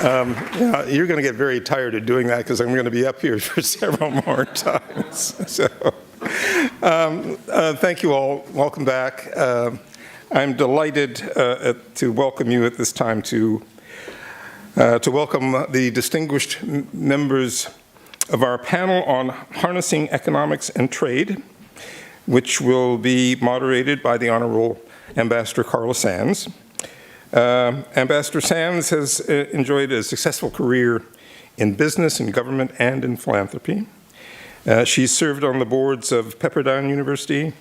Yeah, you're going to get very tired of doing that because I'm going to be up here for several more times. So, thank you all. Welcome back. I'm delighted to welcome you at this time to welcome the distinguished members of our panel on harnessing economics and trade, which will be moderated by the Honorable Ambassador Carla Sands. Ambassador Sands has enjoyed a successful career in business, in government, and in philanthropy. She's served on the boards of Pepperdine University,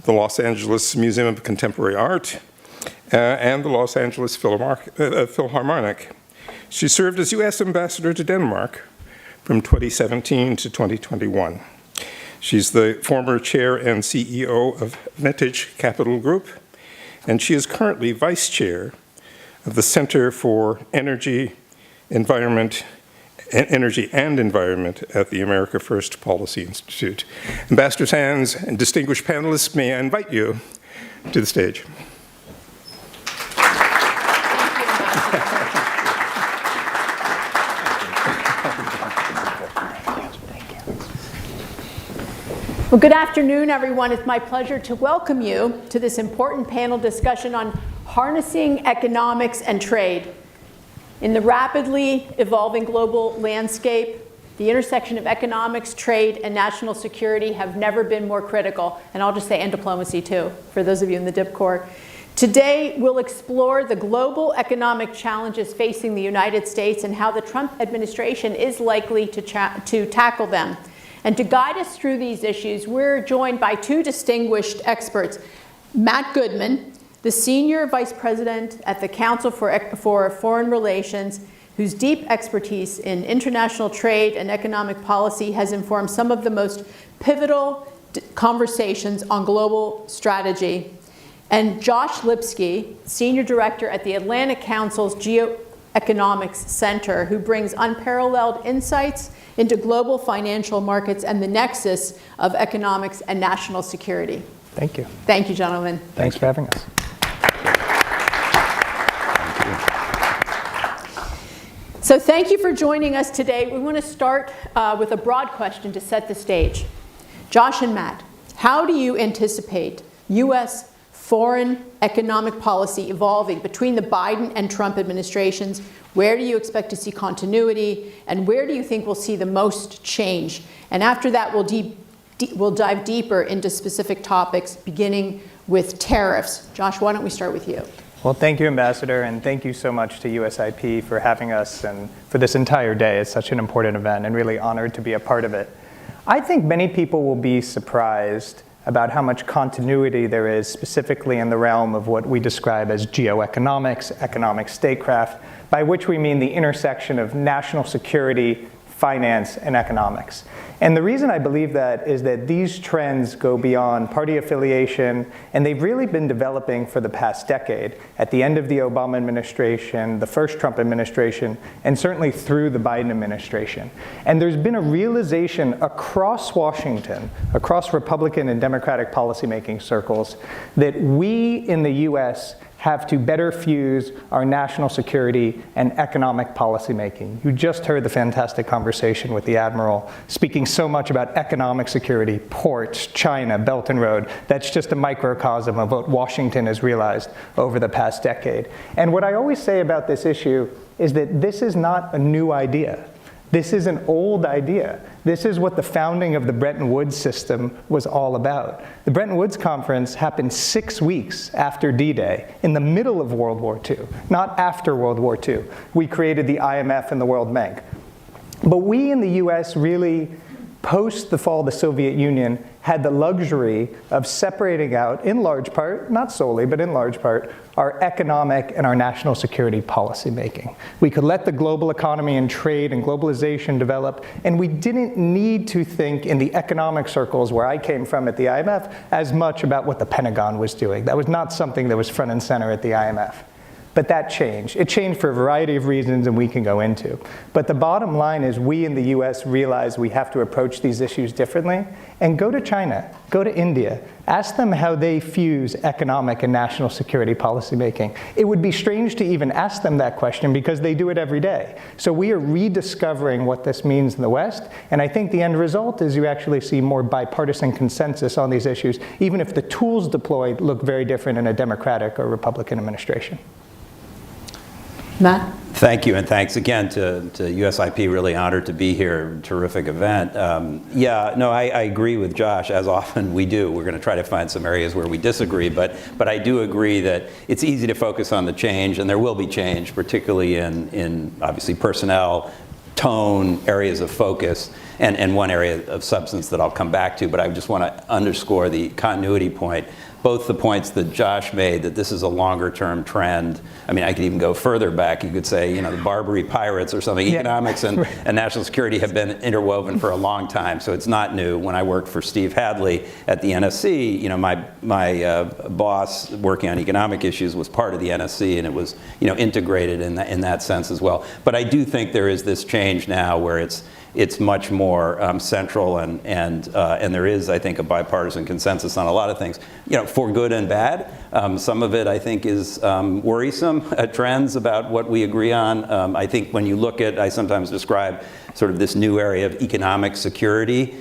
the Los Angeles Museum of Contemporary Art, and the Los Angeles Philharmonic. She served as U.S. Ambassador to Denmark from 2017 to 2021. She's the former chair and CEO of Vintage Capital Group, and she is currently vice chair of the Center for Energy and Environment at the America First Policy Institute. Ambassador Sands and distinguished panelists, may I invite you to the stage. Well, good afternoon, everyone. It's my pleasure to welcome you to this important panel discussion on harnessing economics and trade. In the rapidly evolving global landscape, the intersection of economics, trade, and national security have never been more critical, and I'll just say, and diplomacy too, for those of you in the Dip Corps. Today, we'll explore the global economic challenges facing the United States and how the Trump administration is likely to tackle them. And to guide us through these issues, we're joined by two distinguished experts. Matt Goodman, the Senior Vice President at the Council for Foreign Relations, whose deep expertise in international trade and economic policy has informed some of the most pivotal conversations on global strategy. And Josh Lipsky, Senior Director at the Atlantic Council's Geoeconomics Center, who brings unparalleled insights into global financial markets and the nexus of economics and national security. Thank you. Thank you, gentlemen. Thanks for having us. So thank you for joining us today. We want to start with a broad question to set the stage. Josh and Matt, how do you anticipate U.S. foreign economic policy evolving between the Biden and Trump administrations? Where do you expect to see continuity? And where do you think we'll see the most change? And after that, we'll dive deeper into specific topics, beginning with tariffs. Josh, why don't we start with you? Well, thank you, Ambassador, and thank you so much to USIP for having us and for this entire day. It's such an important event and really honored to be a part of it. I think many people will be surprised about how much continuity there is specifically in the realm of what we describe as geoeconomics, economic statecraft, by which we mean the intersection of national security, finance, and economics. And the reason I believe that is that these trends go beyond party affiliation, and they've really been developing for the past decade, at the end of the Obama administration, the first Trump administration, and certainly through the Biden administration. And there's been a realization across Washington, across Republican and Democratic policymaking circles, that we in the US have to better fuse our national security and economic policymaking. You just heard the fantastic conversation with the Admiral speaking so much about economic security, ports, China, Belt and Road. That's just a microcosm of what Washington has realized over the past decade. And what I always say about this issue is that this is not a new idea. This is an old idea. This is what the founding of the Bretton Woods system was all about. The Bretton Woods Conference happened 6 weeks after D-Day, in the middle of World War II, not after World War II. We created the IMF and the World Bank. But we in the US really, post the fall of the Soviet Union, had the luxury of separating out, in large part, not solely, but in large part, our economic and our national security policy making. We could let the global economy and trade and globalization develop, and we didn't need to think in the economic circles where I came from at the IMF as much about what the Pentagon was doing. That was not something that was front and center at the IMF. But that changed. It changed for a variety of reasons, and we can go into. But the bottom line is we in the US realize we have to approach these issues differently, and go to China, go to India, ask them how they fuse economic and national security policymaking. It would be strange to even ask them that question because they do it every day. So we are rediscovering what this means in the West, and I think the end result is you actually see more bipartisan consensus on these issues, even if the tools deployed look very different in a Democratic or Republican administration. Matt? Thank you, and thanks again to USIP. Really honored to be here. Terrific event. Yeah, no, I agree with Josh, as often we do. We're going to try to find some areas where we disagree, but I do agree that it's easy to focus on the change, and there will be change, particularly in obviously personnel, tone, areas of focus, and one area of substance that I'll come back to, but I just want to underscore the continuity point. Both the points that Josh made, that this is a longer-term trend. I mean, I could even go further back. You could say, the Barbary Pirates or something. Yeah. Economics and national security have been interwoven for a long time, so it's not new. When I worked for Steve Hadley at the NSC, my boss working on economic issues was part of the NSC, and it was, integrated in that sense as well. But I do think there is this change now where it's much more central, and there is, I think, a bipartisan consensus on a lot of things, for good and bad. Some of it, I think, is worrisome trends about what we agree on. I think when you look at, I sometimes describe sort of this new area of economic security,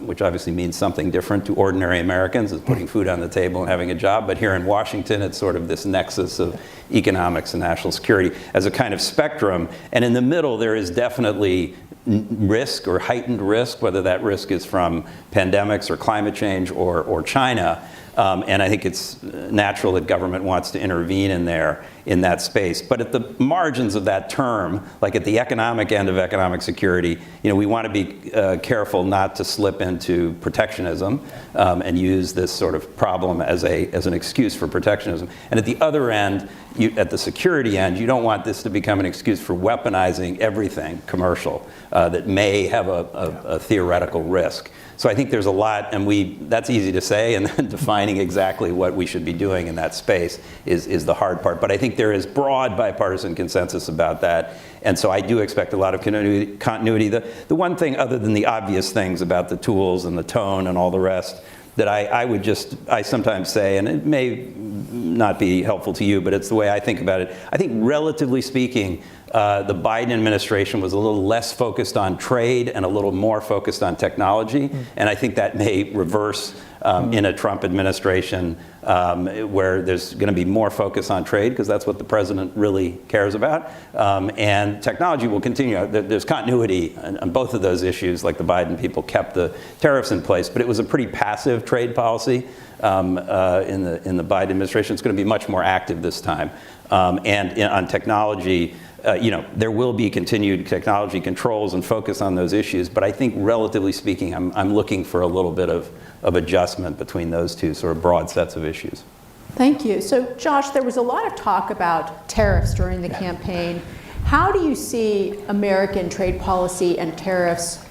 which obviously means something different to ordinary Americans, is putting food on the table and having a job. But here in Washington, it's sort of this nexus of economics and national security as a kind of spectrum. And in the middle, there is definitely risk or heightened risk, whether that risk is from pandemics or climate change or China. And I think it's natural that government wants to intervene in that space. But at the margins of that term, like at the economic end of economic security, we want to be careful not to slip into protectionism and use this sort of problem as an excuse for protectionism. And at the other end, at the security end, you don't want this to become an excuse for weaponizing everything commercial that may have a theoretical risk. So I think there's a lot, and that's easy to say, and then defining exactly what we should be doing in that space is the hard part. But I think there is broad bipartisan consensus about that, and so I do expect a lot of continuity. The one thing, other than the obvious things about the tools and the tone and all the rest, that I sometimes say, and it may not be helpful to you, but it's the way I think about it. I think relatively speaking, the Biden administration was a little less focused on trade and a little more focused on technology. And I think that may reverse in a Trump administration where there's going to be more focus on trade because that's what the president really cares about. And technology will continue. There's continuity on both of those issues, like the Biden people kept the tariffs in place, but it was a pretty passive trade policy in the Biden administration. It's going to be much more active this time. And on technology, there will be continued technology controls and focus on those issues, but I think relatively speaking, I'm looking for a little bit of adjustment between those two sort of broad sets of issues. Thank you. So Josh, there was a lot of talk about tariffs during the campaign. How do you see American trade policy and tariffs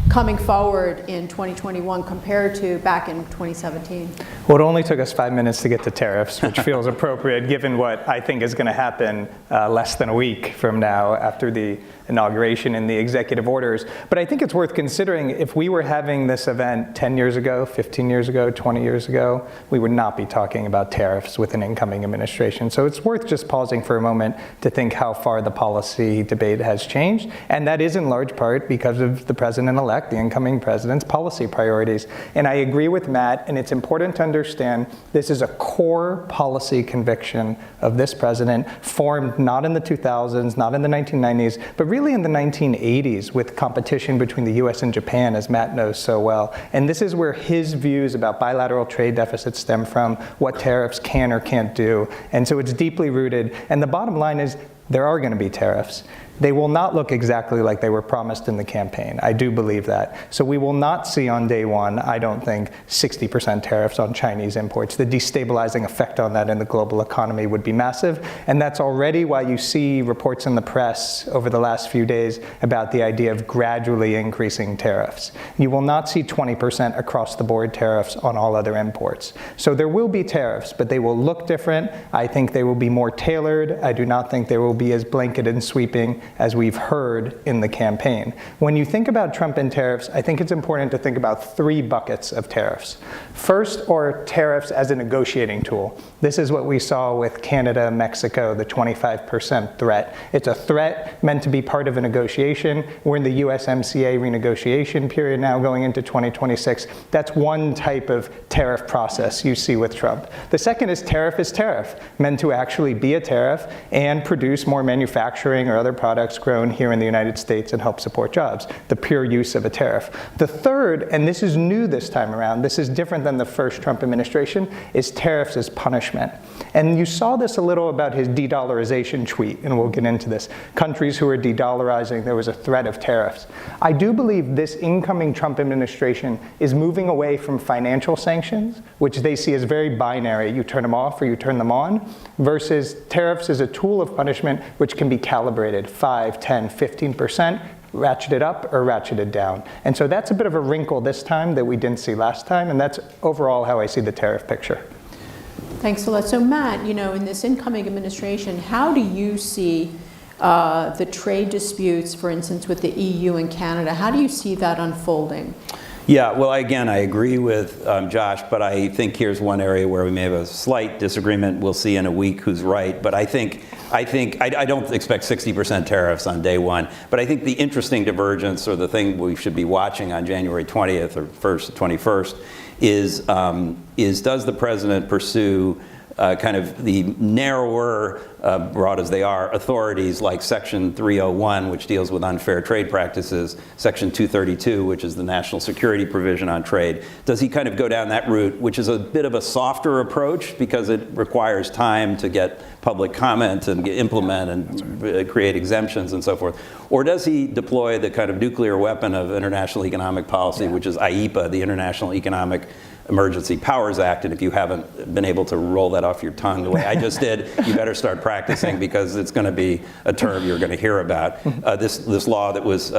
coming forward in 2021 compared to back in 2017? Well, it only took us 5 minutes to get to tariffs, which feels appropriate given what I think is going to happen less than a week from now after the inauguration and the executive orders. But I think it's worth considering if we were having this event 10 years ago, 15 years ago, 20 years ago, we would not be talking about tariffs with an incoming administration. So it's worth just pausing for a moment to think how far the policy debate has changed. And that is in large part because of the president-elect, the incoming president's policy priorities. And I agree with Matt, and it's important to understand this is a core policy conviction of this president, formed not in the 2000s, not in the 1990s, but really in the 1980s with competition between the US and Japan, as Matt knows so well. And this is where his views about bilateral trade deficits stem from, what tariffs can or can't do. And so it's deeply rooted. And the bottom line is there are going to be tariffs. they will not look exactly like they were promised in the campaign. I do believe that. So we will not see on day one, I don't think, 60% tariffs on Chinese imports. The destabilizing effect on that in the global economy would be massive. And that's already why you see reports in the press over the last few days about the idea of gradually increasing tariffs. You will not see 20% across the board tariffs on all other imports. So there will be tariffs, but they will look different. I think they will be more tailored. I do not think they will be as blanket and sweeping as we've heard in the campaign. When you think about Trump and tariffs, I think it's important to think about three buckets of tariffs. First are tariffs as a negotiating tool. This is what we saw with Canada, Mexico, the 25% threat. It's a threat meant to be part of a negotiation. We're in the USMCA renegotiation period now going into 2026. That's one type of tariff process you see with Trump. The second is tariff, meant to actually be a tariff and produce more manufacturing or other products grown here in the United States and help support jobs, the pure use of a tariff. The third, and this is new this time around, this is different than the first Trump administration, is tariffs as punishment. And you saw this a little about his de-dollarization tweet, and we'll get into this. Countries who are de-dollarizing, there was a threat of tariffs. I do believe this incoming Trump administration is moving away from financial sanctions, which they see as very binary, you turn them off or you turn them on, versus tariffs as a tool of punishment which can be calibrated 5, 10, 15%, ratcheted up or ratcheted down. And so that's a bit of a wrinkle this time that we didn't see last time, and that's overall how I see the tariff picture. Thanks a lot. So Matt, in this incoming administration, how do you see the trade disputes, for instance, with the EU and Canada? How do you see that unfolding? Yeah, well, again, I agree with Josh, but I think here's one area where we may have a slight disagreement. We'll see in a week who's right. But I don't expect 60% tariffs on day one. But I think the interesting divergence, or the thing we should be watching on January 20th or 21st, is does the president pursue kind of the narrower, broad as they are, authorities like Section 301, which deals with unfair trade practices, Section 232, which is the national security provision on trade. Does he kind of go down that route, which is a bit of a softer approach because it requires time to get public comment and implement and create exemptions and so forth? Or does he deploy the kind of nuclear weapon of international economic policy, which is IEPA, the International Economic Emergency Powers Act, and if you haven't been able to roll that off your tongue the way I just did, you better start practicing, because it's going to be a term you're going to hear about. This law that was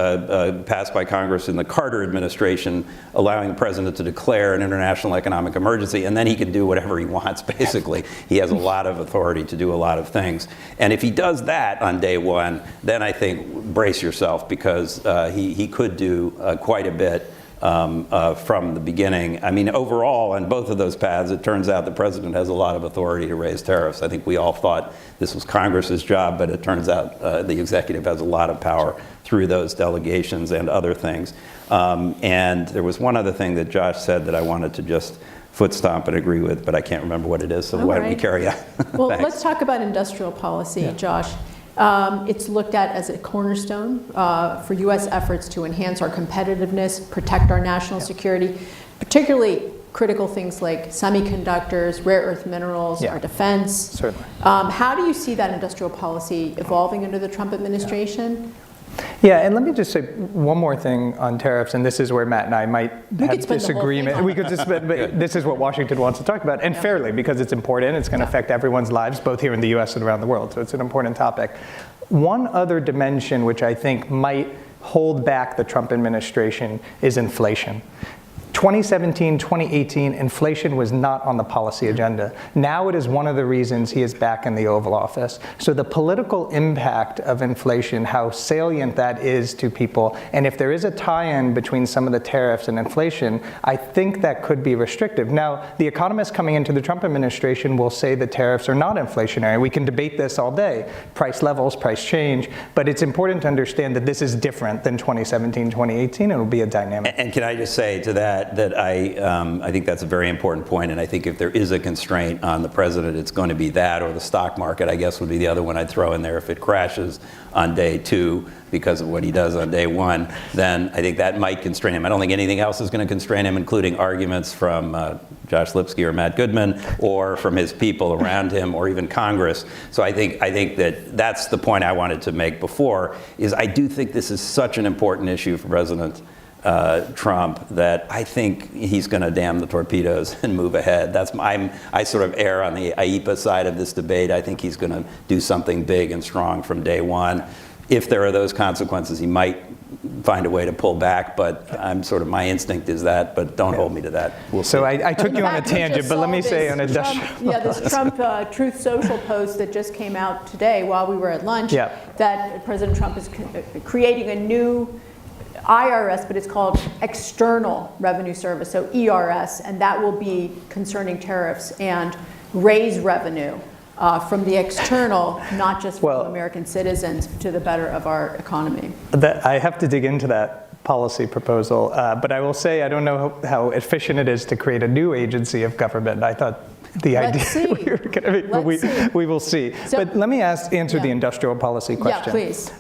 passed by Congress in the Carter administration, allowing the president to declare an international economic emergency, and then he can do whatever he wants, basically. He has a lot of authority to do a lot of things. And if he does that on day one, then I think brace yourself, because he could do quite a bit from the beginning. I mean, overall, on both of those paths, it turns out the president has a lot of authority to raise tariffs. I think we all thought this was Congress's job, but it turns out the executive has a lot of power through those delegations and other things. And there was one other thing that Josh said that I wanted to just foot stomp and agree with, but I can't remember what it is, so why don't we carry on? Well, let's talk about industrial policy, Josh. It's looked at as a cornerstone for U.S. efforts to enhance our competitiveness, protect our national security, particularly critical things like semiconductors, rare earth minerals, our defense. Certainly. How do you see that industrial policy evolving under the Trump administration? Yeah, and let me just say one more thing on tariffs, and this is where Matt and I might have disagreement. We could just, but this is what Washington wants to talk about, and fairly, because it's important. It's going to affect everyone's lives, both here in the U.S. and around the world, so it's an important topic. One other dimension which I think might hold back the Trump administration is inflation. 2017, 2018, inflation was not on the policy agenda. Now it is one of the reasons he is back in the Oval Office. So the political impact of inflation, how salient that is to people, and if there is a tie-in between some of the tariffs and inflation, I think that could be restrictive. Now, the economists coming into the Trump administration will say the tariffs are not inflationary. We can debate this all day, price levels, price change, but it's important to understand that this is different than 2017, 2018. It will be a dynamic. And can I just say to that, I think that's a very important point, and I think if there is a constraint on the president, it's going to be that, or the stock market, I guess, would be the other one I'd throw in there. If it crashes on day 2 because of what he does on day 1, then I think that might constrain him. I don't think anything else is going to constrain him, including arguments from Josh Lipsky or Matt Goodman, or from his people around him, or even Congress. So I think that that's the point I wanted to make before, is I do think this is such an important issue for President Trump that I think he's going to damn the torpedoes and move ahead. I sort of err on the IEEPA side of this debate. I think he's going to do something big and strong from day 1. If there are those consequences, he might find a way to pull back, but my instinct is that, but don't hold me to that. We'll see. So I took you on a In fact, we tangent, just but let saw me say this on industrial. this Trump Truth Social post that just came out today while we were at lunch, Yeah. that President Trump is creating a new IRS, but it's called External Revenue Service, so ERS, and that will be concerning tariffs and raise revenue from the external, not just from American citizens, to the better of our economy. I have to dig into that policy proposal, but I will say I don't know how efficient it is to create a new agency of government. I thought the idea we were going to make, but we will see. So, but let me answer the industrial policy question. Yeah, please.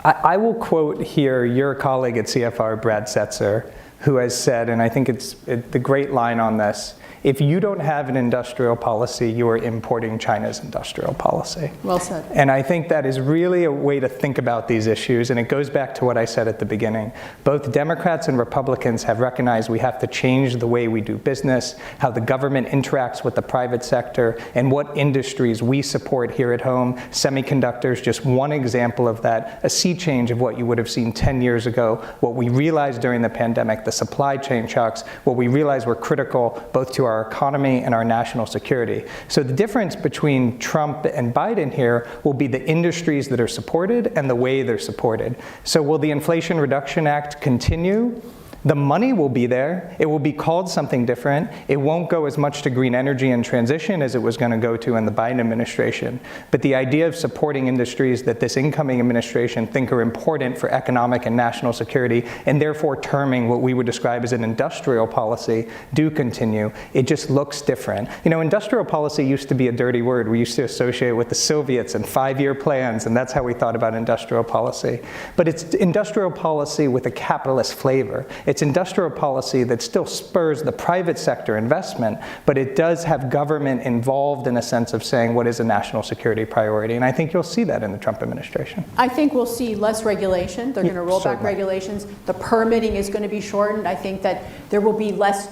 I will quote here your colleague at CFR, Brad Setzer, who has said, and I think it's the great line on this, if you don't have an industrial policy, you are importing China's industrial policy. Well said. And I think that is really a way to think about these issues, and it goes back to what I said at the beginning. Both Democrats and Republicans have recognized we have to change the way we do business, how the government interacts with the private sector, and what industries we support here at home. Semiconductors, just one example of that, a sea change of what you would have seen 10 years ago, what we realized during the pandemic, the supply chain shocks, what we realized were critical both to our economy and our national security. So the difference between Trump and Biden here will be the industries that are supported and the way they're supported. So will the Inflation Reduction Act continue? The money will be there. It will be called something different. It won't go as much to green energy and transition as it was going to go to in the Biden administration. But the idea of supporting industries that this incoming administration think are important for economic and national security, and therefore terming what we would describe as an industrial policy, do continue. It just looks different. You know, industrial policy used to be a dirty word. We used to associate it with the Soviets and 5-year plans, and that's how we thought about industrial policy. But it's industrial policy with a capitalist flavor. It's industrial policy that still spurs the private sector investment, but it does have government involved in a sense of saying what is a national security priority. And I think you'll see that in the Trump administration. I think we'll see less regulation. They're going to roll back regulations. The permitting is going to be shortened. I think that there will be less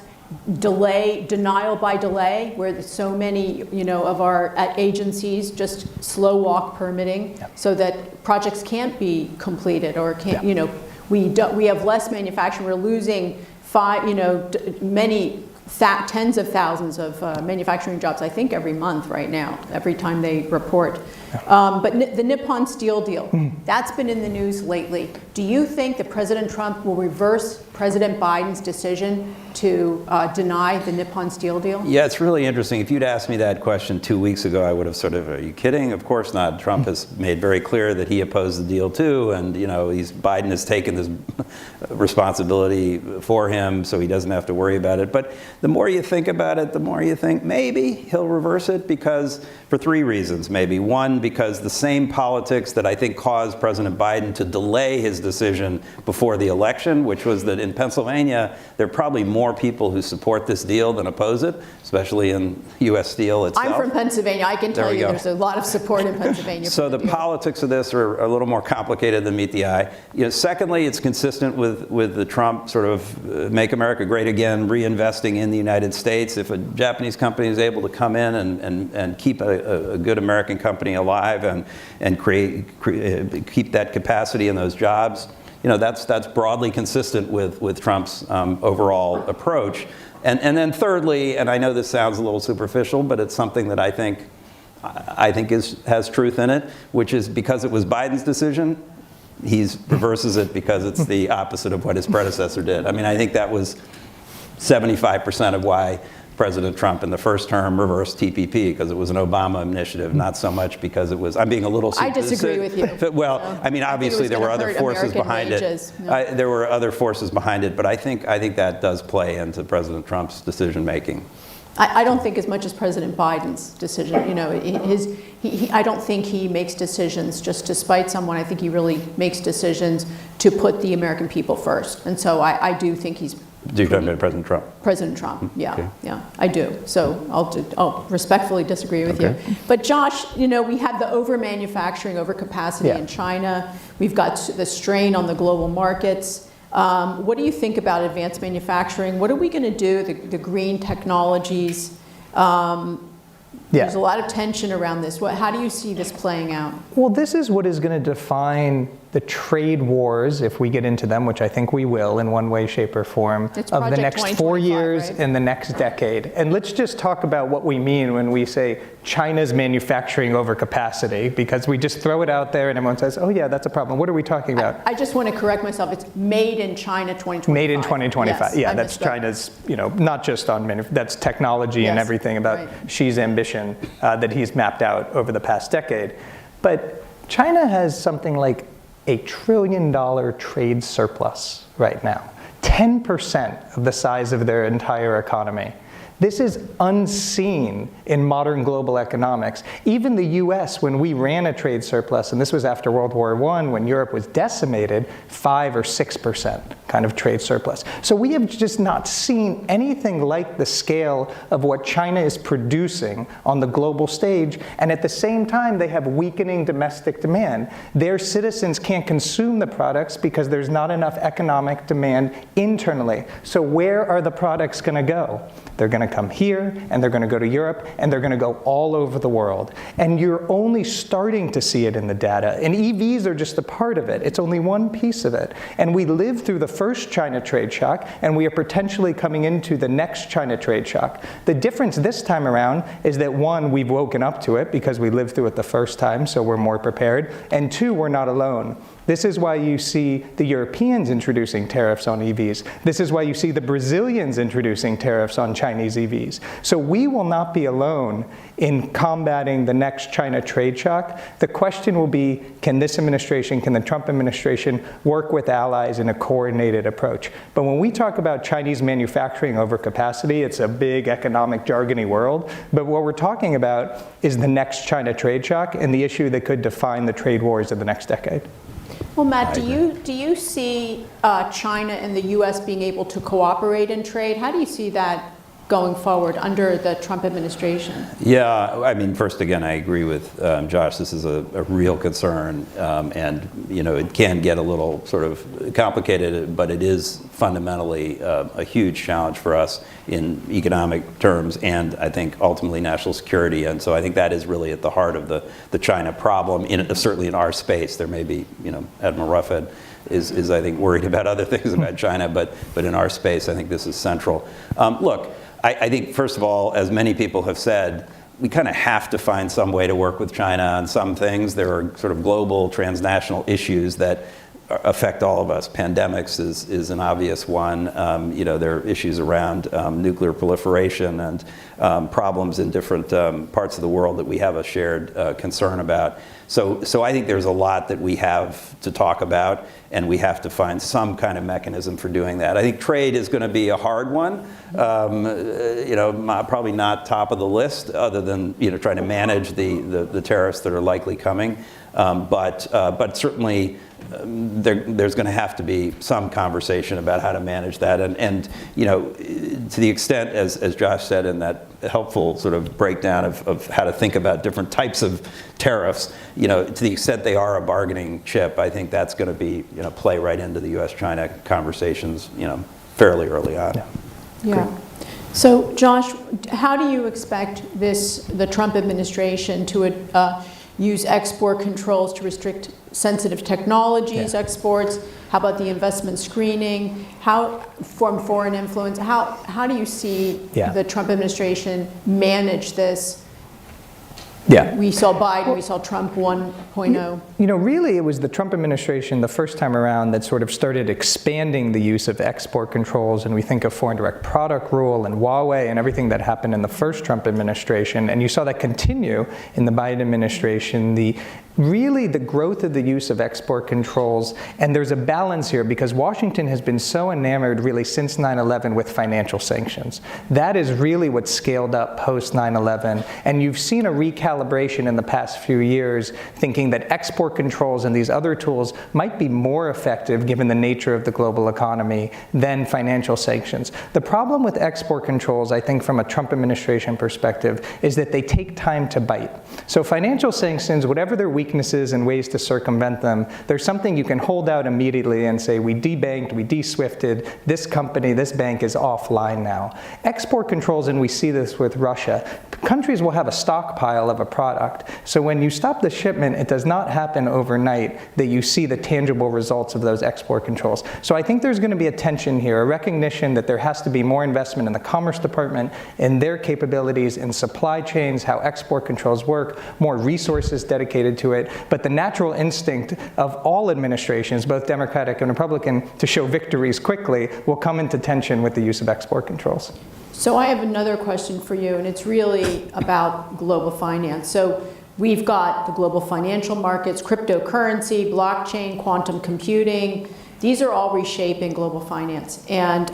denial by delay, where so many, of our agencies just slow walk permitting, so that projects can't be completed or can't, we have less manufacturing. We're losing many tens of thousands of manufacturing jobs, I think, every month right now, every time they report. But the Nippon Steel deal, that's been in the news lately. Do you think that President Trump will reverse President Biden's decision to deny the Nippon Steel deal? Yeah, it's really interesting. If you'd asked me that question 2 weeks ago, I would have sort of, are you kidding? Of course not. Trump has made very clear that he opposed the deal too, and Biden has taken this responsibility for him, so he doesn't have to worry about it. But the more you think about it, the more you think maybe he'll reverse it, because for 3 reasons, maybe. One, because the same politics that I think caused President Biden to delay his decision before the election, which was that in Pennsylvania, there are probably more people who support this deal than oppose it, especially in U.S. Steel itself. I'm from Pennsylvania. I can tell you there's a lot of support in Pennsylvania. So the politics of this are a little more complicated than meet the eye. Secondly, it's consistent with the Trump sort of make America great again, reinvesting in the United States. If a Japanese company is able to come in and keep a good American company alive and keep that capacity and those jobs, that's broadly consistent with Trump's overall approach. And then thirdly, and I know this sounds a little superficial, but it's something that I think has truth in it, which is because it was Biden's decision, he reverses it because it's the opposite of what his predecessor did. I mean, I think that was 75% of why President Trump in the first term reversed TPP because it was an Obama initiative, not so much because it was, I'm being a little... I disagree with you. Well, No. I mean, obviously there were other forces behind it. No. There were other forces behind it, but I think that does play into President Trump's decision-making. I don't think as much as President Biden's decision. You know, I don't think he makes decisions just to spite someone. I think he really makes decisions to put the American people first. And so I do think he's... Do you talk about President Trump? President Trump, yeah, Okay. yeah, I do. So I'll respectfully disagree with you. But Josh, you know, we have the over-manufacturing, overcapacity Yeah. in China. We've got the strain on the global markets. What do you think about advanced manufacturing? What are we going to do, the green technologies? There's a lot of tension around this. How do you see this playing out? Well, this is what is going to define the trade wars, if we get into them, which I think we will in one way, shape, or form, It's of the Project next 4 2025, years right? and the next decade. And let's just talk about what we mean when we say China's manufacturing overcapacity, because we just throw it out there and everyone says, oh yeah, that's a problem. What are we talking about? I just want to correct myself. It's made in China 2025. Made in 2025. Yes, Yeah, I that's misspoke. China's, you know, not just on, that's technology and Yes, everything about right. Xi's ambition that he's mapped out over the past decade. But China has something like $1 trillion trade surplus right now, 10% of the size of their entire economy. This is unseen in modern global economics. Even the US, when we ran a trade surplus, and this was after World War I, when Europe was decimated, 5 or 6% kind of trade surplus. So we have just not seen anything like the scale of what China is producing on the global stage, and at the same time, they have weakening domestic demand. Their citizens can't consume the products because there's not enough economic demand internally. So where are the products going to go? They're going to come here, and they're going to go to Europe, and they're going to go all over the world. And you're only starting to see it in the data. And EVs are just a part of it. It's only one piece of it. And we lived through the first China trade shock, and we are potentially coming into the next China trade shock. The difference this time around is that, one, we've woken up to it because we lived through it the first time, so we're more prepared. And two, we're not alone. This is why you see the Europeans introducing tariffs on EVs. This is why you see the Brazilians introducing tariffs on Chinese EVs. So we will not be alone in combating the next China trade shock. The question will be, can this administration, can the Trump administration work with allies in a coordinated approach? But when we talk about Chinese manufacturing overcapacity, it's a big economic jargony world. But what we're talking about is the next China trade shock and the issue that could define the trade wars of the next decade. Well, Matt, do you see China and the U.S. being able to cooperate in trade? How do you see that going forward under the Trump administration? Yeah, I mean, first, again, I agree with Josh. This is a real concern, and you know, it can get a little sort of complicated, but it is fundamentally a huge challenge for us in economic terms, and I think ultimately national security. And so I think that is really at the heart of the China problem. Certainly in our space, there may be, you know, Admiral Ruffhead is I think worried about other things about China, but in our space, I think this is central. Look. I think, first of all, as many people have said, we kind of have to find some way to work with China on some things. There are sort of global, transnational issues that affect all of us. Pandemics is an obvious one. You know, there are issues around nuclear proliferation and problems in different parts of the world that we have a shared concern about. So I think there's a lot that we have to talk about, and we have to find some kind of mechanism for doing that. I think trade is going to be a hard one. You know, probably not top of the list, other than, you know, trying to manage the tariffs that are likely coming. But certainly there's going to have to be some conversation about how to manage that. And you know, to the extent, as Josh said in that helpful sort of breakdown of how to think about different types of tariffs, you know, to the extent they are a bargaining chip, I think that's going to be, you know, play right into the U.S.-China conversations, you know, fairly early on. Yeah. So, Josh, how do you expect the Trump administration to use export controls to restrict sensitive technologies exports? How about the investment screening? How from foreign influence? How do you see the Trump administration manage this Yeah. We saw Biden, we saw Trump 1.0. You know, really, it was the Trump administration the first time around that sort of started expanding the use of export controls, and we think of foreign direct product rule and Huawei and everything that happened in the first Trump administration, and you saw that continue in the Biden administration. Really the growth of the use of export controls, and there's a balance here because Washington has been so enamored really since 9/11 with financial sanctions. That is really what scaled up post 9/11, and you've seen a recalibration in the past few years thinking that export controls and these other tools might be more effective given the nature of the global economy than financial sanctions. The problem with export controls, I think from a Trump administration perspective, is that they take time to bite. So financial sanctions, whatever their weaknesses and ways to circumvent them, there's something you can hold out immediately and say, we debanked, we de-swifted, this company, this bank is offline now. Export controls, and we see this with Russia, countries will have a stockpile of a product. So when you stop the shipment, it does not happen overnight that you see the tangible results of those export controls. So I think there's going to be a tension here, a recognition that there has to be more investment in the Commerce Department, in their capabilities, in supply chains, how export controls work, more resources dedicated to it. But the natural instinct of all administrations, both Democratic and Republican, to show victories quickly will come into tension with the use of export controls. So I have another question for you, and it's really about global finance. So we've got the global financial markets, cryptocurrency, blockchain, quantum computing. These are all reshaping global finance, and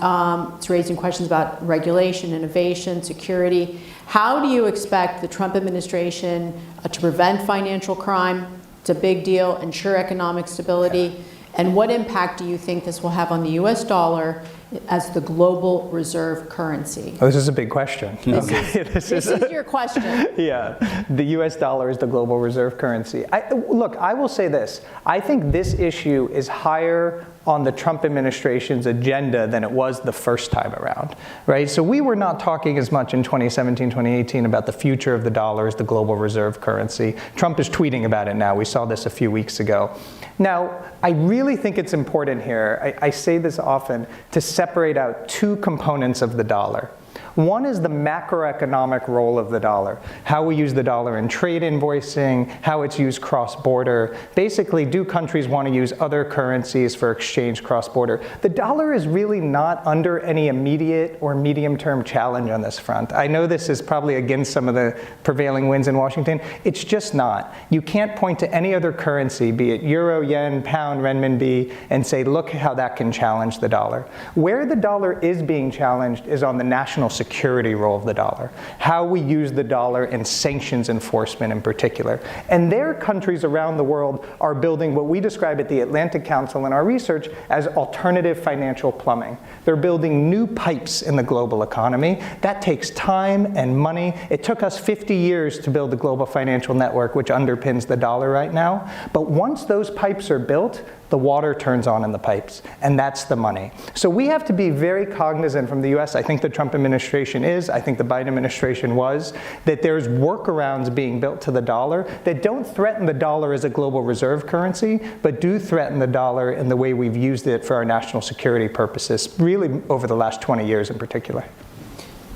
it's raising questions about regulation, innovation, security. How do you expect the Trump administration to prevent financial crime? It's a big deal. Ensure economic stability. And what impact do you think this will have on the US dollar as the global reserve currency? Oh, this is a big question. This is your question. Yeah, the US dollar is the global reserve currency. Look, I will say this. I think this issue is higher on the Trump administration's agenda than it was the first time around, right? So we were not talking as much in 2017, 2018 about the future of the dollar as the global reserve currency. Trump is tweeting about it now. We saw this a few weeks ago. Now, I really think it's important here, I say this often, to separate out two components of the dollar. One is the macroeconomic role of the dollar, how we use the dollar in trade invoicing, how it's used cross-border. Basically, do countries want to use other currencies for exchange cross-border? The dollar is really not under any immediate or medium-term challenge on this front. I know this is probably against some of the prevailing winds in Washington. It's just not. You can't point to any other currency, be it euro, yen, pound, renminbi, and say, look how that can challenge the dollar. Where the dollar is being challenged is on the national security role of the dollar, how we use the dollar in sanctions enforcement in particular. And there, countries around the world are building what we describe at the Atlantic Council in our research as alternative financial plumbing. They're building new pipes in the global economy. That takes time and money. It took us 50 years to build the global financial network, which underpins the dollar right now. But once those pipes are built, the water turns on in the pipes, and that's the money. So we have to be very cognizant from the US, I think the Trump administration is, I think the Biden administration was, that there's workarounds being built to the dollar that don't threaten the dollar as a global reserve currency, but do threaten the dollar in the way we've used it for our national security purposes, really over the last 20 years in particular.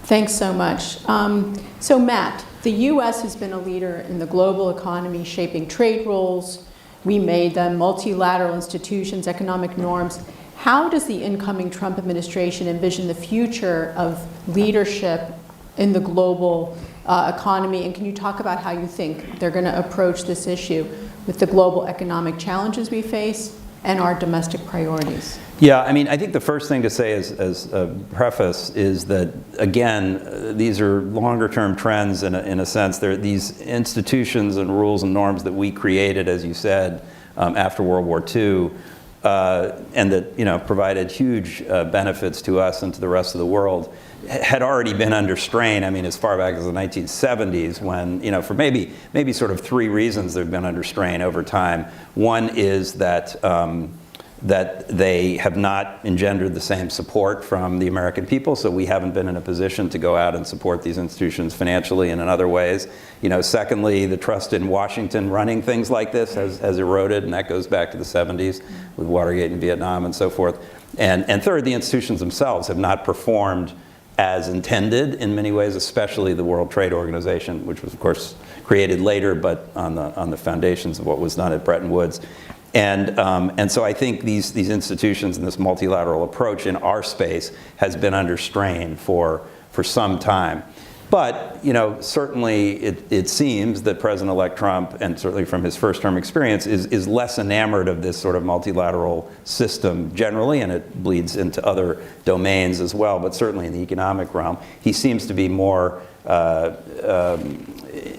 Thanks so much. So Matt, the US has been a leader in the global economy, shaping trade rules. We made them, multilateral institutions, economic norms. How does the incoming Trump administration envision the future of leadership in the global economy? And can you talk about how you think they're going to approach this issue with the global economic challenges we face and our domestic priorities? Yeah, I mean, I think the first thing to say as a preface is that, again, these are longer-term trends in a sense. They're these institutions and rules and norms that we created, as you said, after World War II, and that provided huge benefits to us and to the rest of the world, had already been under strain. I mean, as far back as the 1970s, when for maybe sort of three reasons they've been under strain over time. One is that that they have not engendered the same support from the American people, so we haven't been in a position to go out and support these institutions financially and in other ways. Secondly, the trust in Washington running things like this has eroded, and that goes back to the 70s with Watergate and Vietnam and so forth. And third, the institutions themselves have not performed as intended in many ways, especially the World Trade Organization, which was, of course, created later, but on the foundations of what was done at Bretton Woods. And so I think these institutions and this multilateral approach in our space has been under strain for some time. But, you know, certainly it seems that President-elect Trump, and certainly from his first-term experience, is less enamored of this sort of multilateral system generally, and it bleeds into other domains as well, but certainly in the economic realm. He seems to be more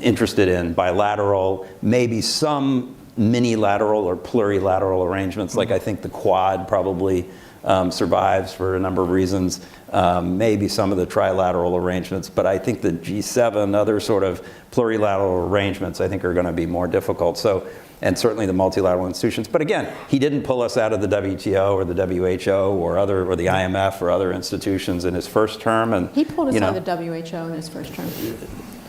interested in bilateral, maybe some mini-lateral or plurilateral arrangements, like I think the Quad probably survives for a number of reasons. Maybe some of the trilateral arrangements, but I think the G7, other sort of plurilateral arrangements, I think are going to be more difficult. So, and certainly the multilateral institutions. But again, he didn't pull us out of the WTO or the WHO or the IMF or other institutions in his first term. And He pulled us out of the WHO in his first term.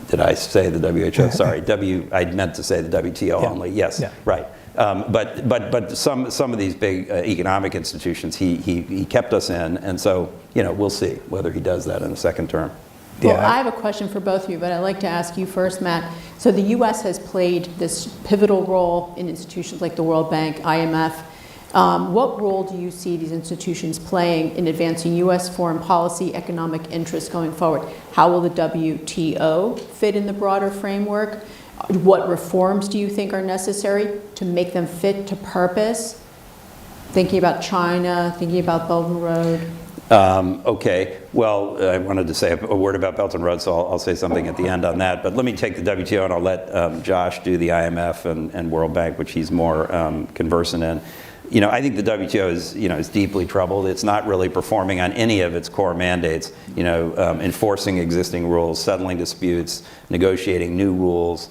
Did I say the WHO? Sorry, I meant to say the WTO only. Yes, right. But some of these big economic institutions, he kept us in, and so, you know, we'll see whether he does that in the second term. Well, I have a question for both of you, but I'd like to ask you first, Matt. So the U.S. has played this pivotal role in institutions like the World Bank, IMF. What role do you see these institutions playing in advancing U.S. foreign policy, economic interests going forward? How will the WTO fit in the broader framework? What reforms do you think are necessary to make them fit to purpose? Thinking about China, thinking about Belt and Road. Okay, well, I wanted to say a word about Belt and Road, so I'll say something at the end on that. But let me take the WTO, and I'll let Josh do the IMF and World Bank, which he's more conversant in. You know, I think the WTO is deeply troubled. It's not really performing on any of its core mandates. You know, enforcing existing rules, settling disputes, negotiating new rules.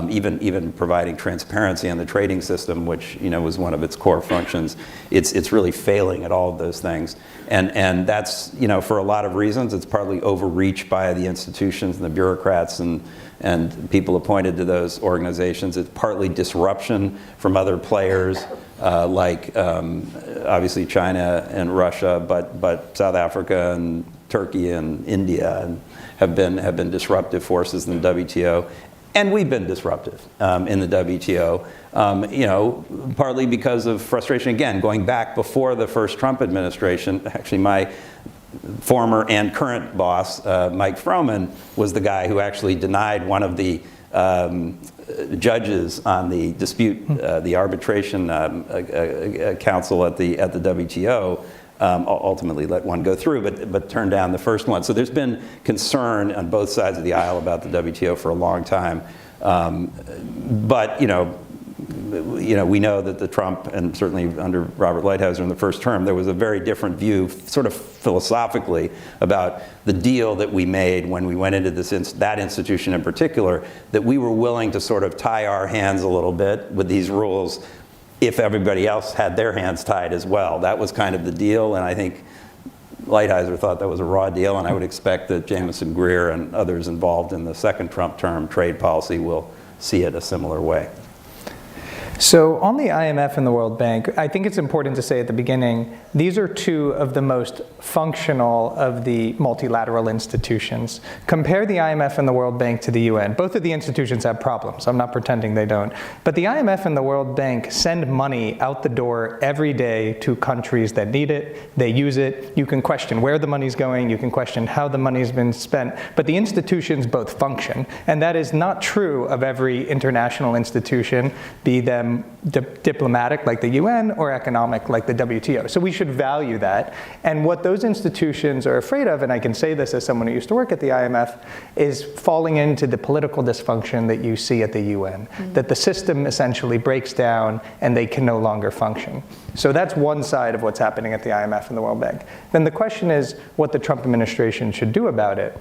Even providing transparency on the trading system, which, you know, was one of its core functions. It's really failing at all of those things, and that's, you know, for a lot of reasons. It's partly overreach by the institutions and the bureaucrats and people appointed to those organizations. It's partly disruption from other players like obviously China and Russia, but South Africa and Turkey and India have been disruptive forces in the WTO. And we've been disruptive in the WTO, you know, partly because of frustration. Again, going back before the first Trump administration, actually my former and current boss, Mike Froman, was the guy who actually denied one of the judges on the dispute, the arbitration council at the WTO. Ultimately let one go through, but turned down the first one. So there's been concern on both sides of the aisle about the WTO for a long time. But you know, we know that the Trump, and certainly under Robert Lighthizer in the first term, there was a very different view, sort of philosophically, about the deal that we made when we went into that institution in particular, that we were willing to sort of tie our hands a little bit with these rules if everybody else had their hands tied as well. That was kind of the deal, and I think Lighthizer thought that was a raw deal, and I would expect that Jamison Greer and others involved in the second Trump term trade policy will see it a similar way. So on the IMF and the World Bank, I think it's important to say at the beginning, these are two of the most functional of the multilateral institutions. Compare the IMF and the World Bank to the UN. Both of the institutions have problems. I'm not pretending they don't. But the IMF and the World Bank send money out the door every day to countries that need it. They use it. You can question where the money's going. You can question how the money's been spent. But the institutions both function. And that is not true of every international institution, be them diplomatic like the UN or economic like the WTO. So we should value that. And what those institutions are afraid of, and I can say this as someone who used to work at the IMF, is falling into the political dysfunction that you see at the UN, that the system essentially breaks down and they can no longer function. So that's one side of what's happening at the IMF and the World Bank. Then the question is what the Trump administration should do about it.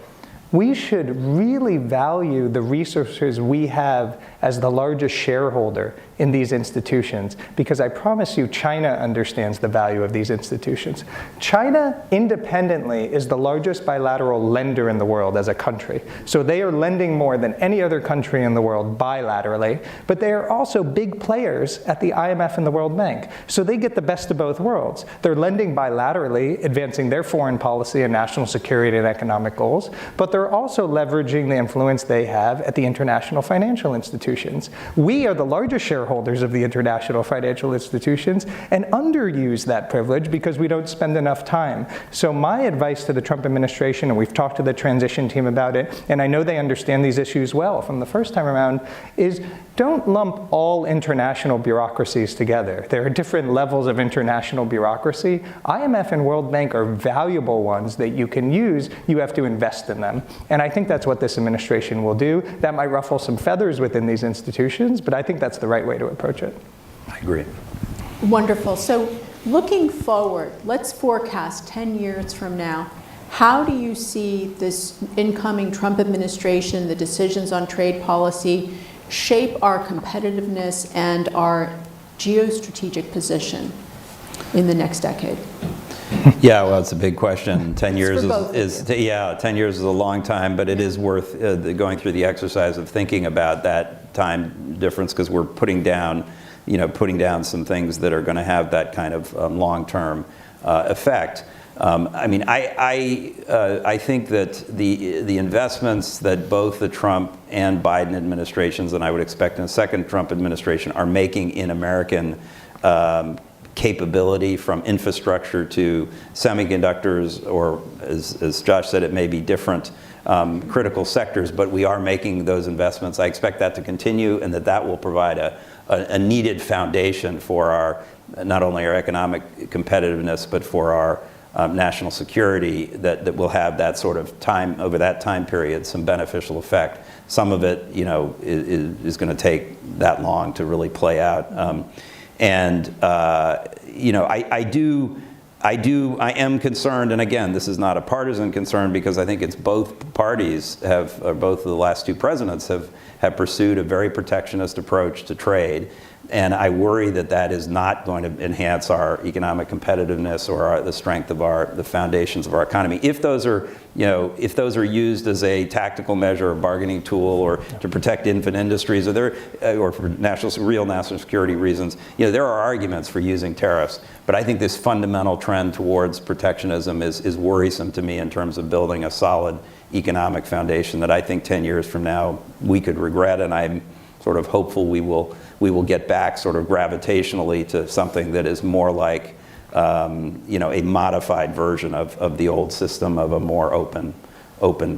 We should really value the resources we have as the largest shareholder in these institutions, because I promise you, China understands the value of these institutions. China independently is the largest bilateral lender in the world as a country. So they are lending more than any other country in the world bilaterally, but they are also big players at the IMF and the World Bank. So they get the best of both worlds. They're lending bilaterally, advancing their foreign policy and national security and economic goals, but they're also leveraging the influence they have at the international financial institutions. We are the largest shareholders of the international financial institutions and underuse that privilege because we don't spend enough time. So my advice to the Trump administration, and we've talked to the transition team about it, and I know they understand these issues well from the first time around, is don't lump all international bureaucracies together. There are different levels of international bureaucracy. IMF and World Bank are valuable ones that you can use. You have to invest in them. And I think that's what this administration will do. That might ruffle some feathers within these institutions, but I think that's the right way to approach it. I agree. Wonderful. So looking forward, let's forecast 10 years from now. How do you see this incoming Trump administration, the decisions on trade policy, shape our competitiveness and our geostrategic position in the next decade? Yeah, well, it's a big question. 10 years for both of is 10 years is a long time, but it is worth going through the exercise of thinking about that time difference, because we're putting down some things that are going to have that kind of long-term effect. I mean, I think that the investments that both the Trump and Biden administrations, and I would expect in a second Trump administration, are making in American capability, from infrastructure to semiconductors, or as Josh said, it may be different critical sectors, but we are making those investments. I expect that to continue, and that will provide a needed foundation for our, not only our economic competitiveness, but for our national security, that will have that sort of time, over that time period, some beneficial effect. Some of it, is going to take that long to really play out. I am concerned, and again, this is not a partisan concern, because I think it's both parties both of the last two presidents have pursued a very protectionist approach to trade. And I worry that is not going to enhance our economic competitiveness or the strength of the foundations of our economy. If those are used as a tactical measure or bargaining tool, or to protect infant industries, or for real national security reasons, there are arguments for using tariffs. But I think this fundamental trend towards protectionism is worrisome to me in terms of building a solid economic foundation that I think 10 years from now we could regret. And I'm sort of hopeful we will get back sort of gravitationally to something that is more like a modified version of the old system of a more open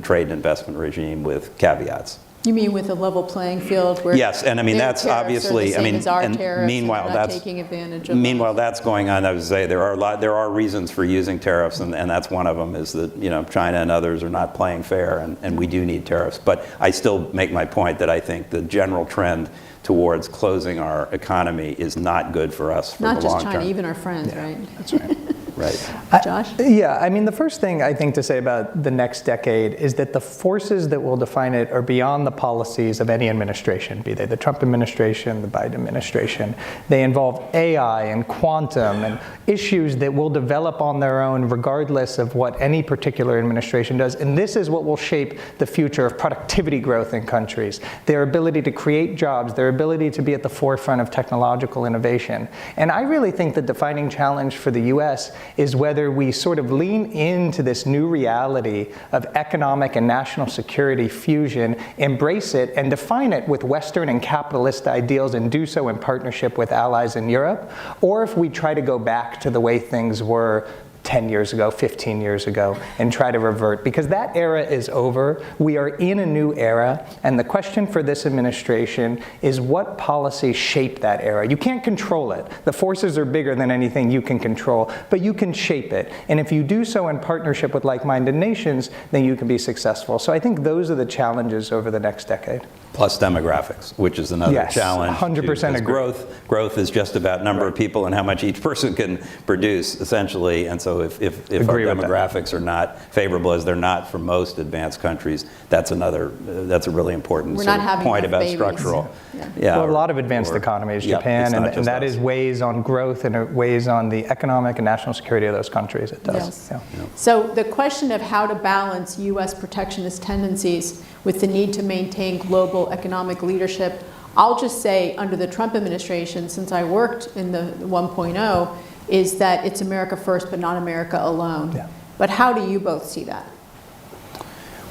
trade and investment regime with caveats. You mean with a level playing field where yes, and I mean that's obviously meanwhile that's taking advantage of meanwhile that's going on. I would say there are reasons for using tariffs, and that's one of them, is that China and others are not playing fair, and we do need tariffs. But I still make my point that I think the general trend towards closing our economy is not good for us for the long term. Not just China, even our friends, right? That's right. Right. Josh? Yeah, I mean, the first thing I think to say about the next decade is that the forces that will define it are beyond the policies of any administration, be they the Trump administration, the Biden administration. They involve AI and quantum and issues that will develop on their own regardless of what any particular administration does. And this is what will shape the future of productivity growth in countries, their ability to create jobs, their ability to be at the forefront of technological innovation. And I really think the defining challenge for the US is whether we sort of lean into this new reality of economic and national security fusion, embrace it, and define it with Western and capitalist ideals, and do so in partnership with allies in Europe, or if we try to go back to the way things were 10 years ago, 15 years ago, and try to revert, because that era is over. We are in a new era, and the question for this administration is what policies shape that era. You can't control it. The forces are bigger than anything you can control, but you can shape it. And if you do so in partnership with like-minded nations, then you can be successful. So I think those are the challenges over the next decade. Plus demographics, which is another Yes, challenge. 100% agree. Growth is just about number of people and how much each person can produce, essentially. And so if our Agree with that. demographics are not favorable, as they're not for most advanced countries, that's a really important We're sort not of having point enough about babies. structural. Yeah. Yeah, Well, a lot of advanced economies, yeah, Japan, it's not and just that us. is weighs on growth and it weighs on the economic and national security of those countries. It does. Yes. Yeah. So the question of how to balance U.S. protectionist tendencies with the need to maintain global economic leadership, I'll just say under the Trump administration, since I worked in the 1.0, is that it's America first, but not America alone. Yeah. But how do you both see that?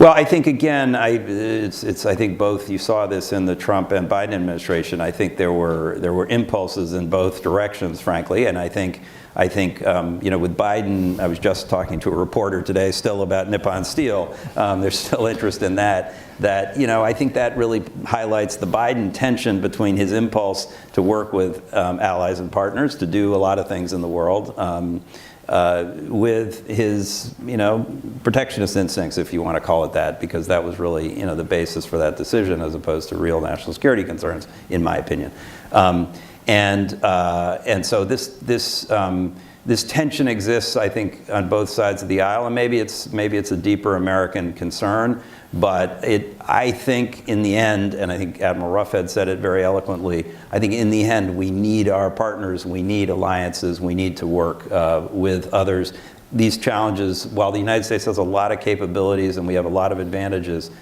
Well, I think again, I think both. You saw this in the Trump and Biden administration. I think there were impulses in both directions, frankly, and I think with Biden, I was just talking to a reporter today, still about Nippon Steel. There's still interest in that. I think that really highlights the Biden tension between his impulse to work with allies and partners to do a lot of things in the world. With his, protectionist instincts, if you want to call it that, because that was really, the basis for that decision, as opposed to real national security concerns, in my opinion. And so this tension exists, I think, on both sides of the aisle, and maybe it's a deeper American concern. But I think in the end, and I think Admiral Roughead said it very eloquently, I think in the end we need our partners, we need alliances, we need to work with others. These challenges, while the United States has a lot of capabilities and we have a lot of advantages,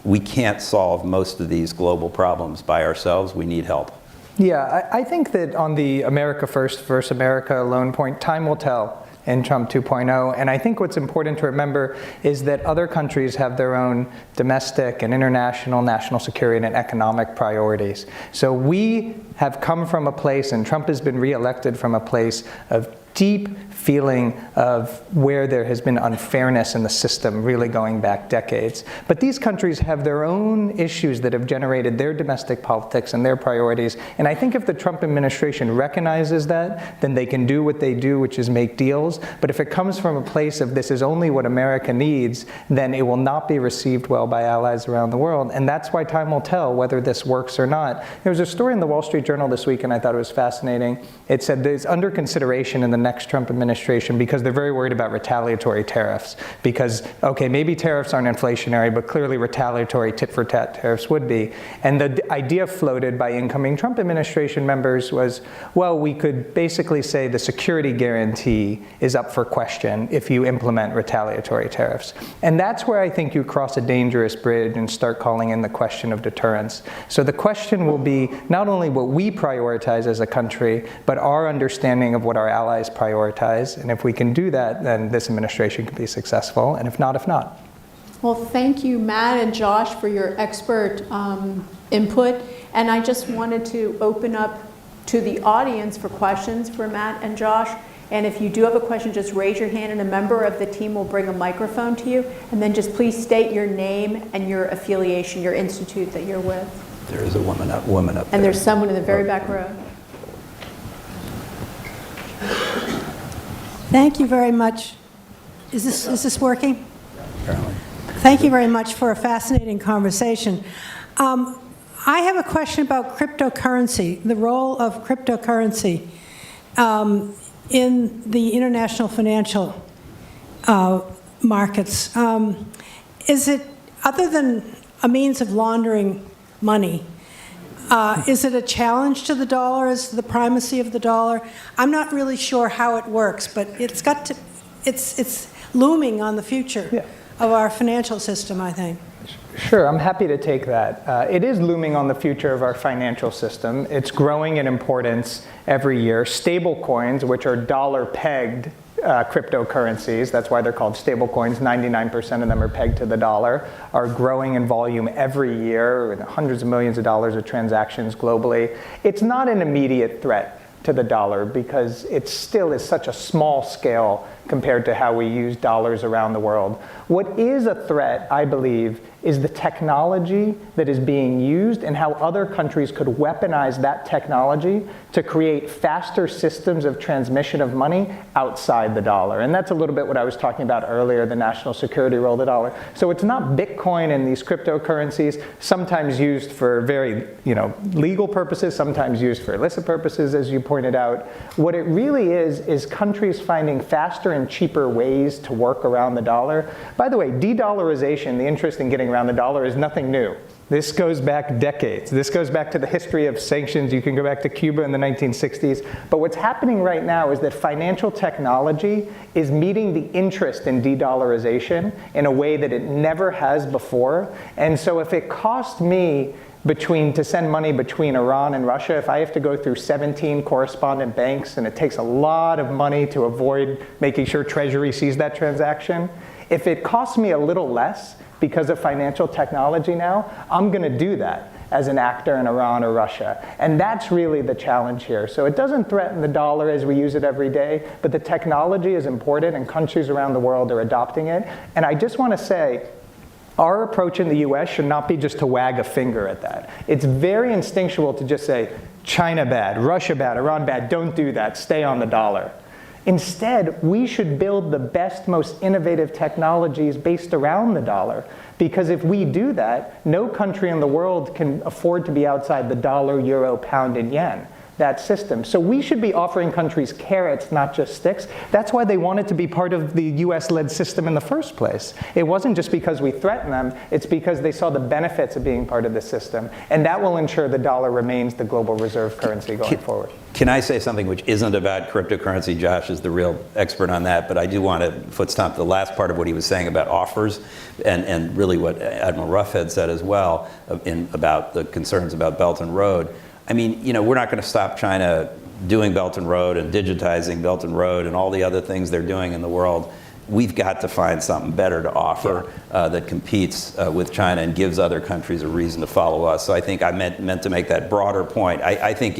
we can't solve most of these global problems by ourselves. We need help. Yeah, I think that on the America first versus America alone point, time will tell in Trump 2.0. And I think what's important to remember is that other countries have their own domestic and international, national security and economic priorities. So we have come from a place, and Trump has been reelected from a place of deep feeling of where there has been unfairness in the system, really going back decades. But these countries have their own issues that have generated their domestic politics and their priorities. And I think if the Trump administration recognizes that, then they can do what they do, which is make deals. But if it comes from a place of this is only what America needs, then it will not be received well by allies around the world. And that's why time will tell whether this works or not. There was a story in the Wall Street Journal this week, and I thought it was fascinating. It said there's under consideration in the next Trump administration, because they're very worried about retaliatory tariffs. Because, okay, maybe tariffs aren't inflationary, but clearly retaliatory tit-for-tat tariffs would be. And the idea floated by incoming Trump administration members was, well, we could basically say the security guarantee is up for question if you implement retaliatory tariffs. And that's where I think you cross a dangerous bridge and start calling in the question of deterrence. So the question will be not only what we prioritize as a country, but our understanding of what our allies prioritize. And if we can do that, then this administration can be successful, and if not, if not. Well, thank you, Matt and Josh, for your expert input. And I just wanted to open up to the audience for questions for Matt and Josh. And if you do have a question, just raise your hand and a member of the team will bring a microphone to you. And then just please state your name and your affiliation, your institute that you're with. There is a woman up there. And there's someone in the very back row. Thank you very much. Is this working? Apparently. Thank you very much for a fascinating conversation. I have a question about cryptocurrency, the role of cryptocurrency in the international financial markets. Is it, other than a means of laundering money, is it a challenge to the dollar? Is the primacy of the dollar? I'm not really sure how it works, but it's looming on the future of our financial system, I think. Sure, I'm happy to take that. It is looming on the future of our financial system. It's growing in importance every year. Stable coins, which are dollar-pegged cryptocurrencies, that's why they're called stable coins, 99% of them are pegged to the dollar, are growing in volume every year, with hundreds of millions of dollars of transactions globally. It's not an immediate threat to the dollar because it still is such a small scale compared to how we use dollars around the world. What is a threat, I believe, is the technology that is being used and how other countries could weaponize that technology to create faster systems of transmission of money outside the dollar. And that's a little bit what I was talking about earlier, the national security role of the dollar. So it's not Bitcoin and these cryptocurrencies, sometimes used for very legal purposes, sometimes used for illicit purposes, as you pointed out. What it really is countries finding faster and cheaper ways to work around the dollar. By the way, de-dollarization, the interest in getting around the dollar, is nothing new. This goes back decades. This goes back to the history of sanctions. You can go back to Cuba in the 1960s. But what's happening right now is that financial technology is meeting the interest in de-dollarization in a way that it never has before. And so if it cost me to send money between Iran and Russia, if I have to go through 17 correspondent banks and it takes a lot of money to avoid making sure Treasury sees that transaction, if it costs me a little less because of financial technology now, I'm going to do that as an actor in Iran or Russia. And that's really the challenge here. So it doesn't threaten the dollar as we use it every day, but the technology is important and countries around the world are adopting it. And I just want to say, our approach in the US should not be just to wag a finger at that. It's very instinctual to just say, China bad, Russia bad, Iran bad, don't do that, stay on the dollar. Instead, we should build the best, most innovative technologies based around the dollar. Because if we do that, no country in the world can afford to be outside the dollar, euro, pound, and yen, that system. So we should be offering countries carrots, not just sticks. That's why they wanted to be part of the US-led system in the first place. It wasn't just because we threatened them, it's because they saw the benefits of being part of the system. And that will ensure the dollar remains the global reserve currency going forward. Can I say something which isn't about cryptocurrency? Josh is the real expert on that, but I do want to foot stomp the last part of what he was saying about offers and really what Admiral Ruff had said as well about the concerns about Belt and Road. I mean, we're not going to stop China doing Belt and Road and digitizing Belt and Road and all the other things they're doing in the world. We've got to find something better to offer that competes with China and gives other countries a reason to follow us. So I think I meant to make that broader point. I think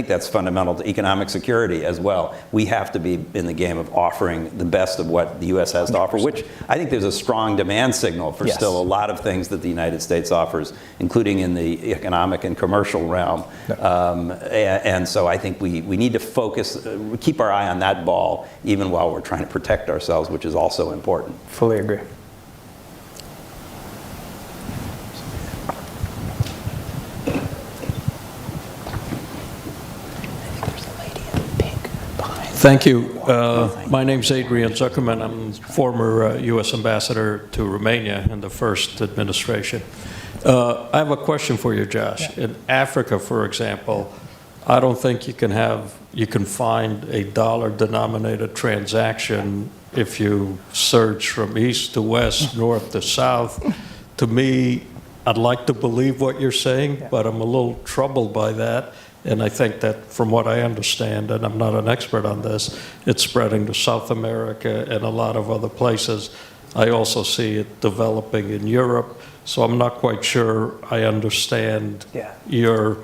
that's fundamental to economic security as well. We have to be in the game of offering the best of what the U.S. has to offer, which I think there's a strong demand signal for still a lot of things that the United States offers, including in the economic and commercial realm. And so I think we need to focus, keep our eye on that ball, even while we're trying to protect ourselves, which is also important. Fully agree. Thank you. My name's Adrian Zuckerman. I'm former U.S. ambassador to Romania in the first administration. I have a question for you, Josh. In Africa, for example, I don't think you can find a dollar-denominated transaction if you search from east to west, north to south. To me, I'd like to believe what you're saying, but I'm a little troubled by that. And I think that from what I understand, and I'm not an expert on this, it's spreading to South America and a lot of other places. I also see it developing in Europe. So I'm not quite sure I understand your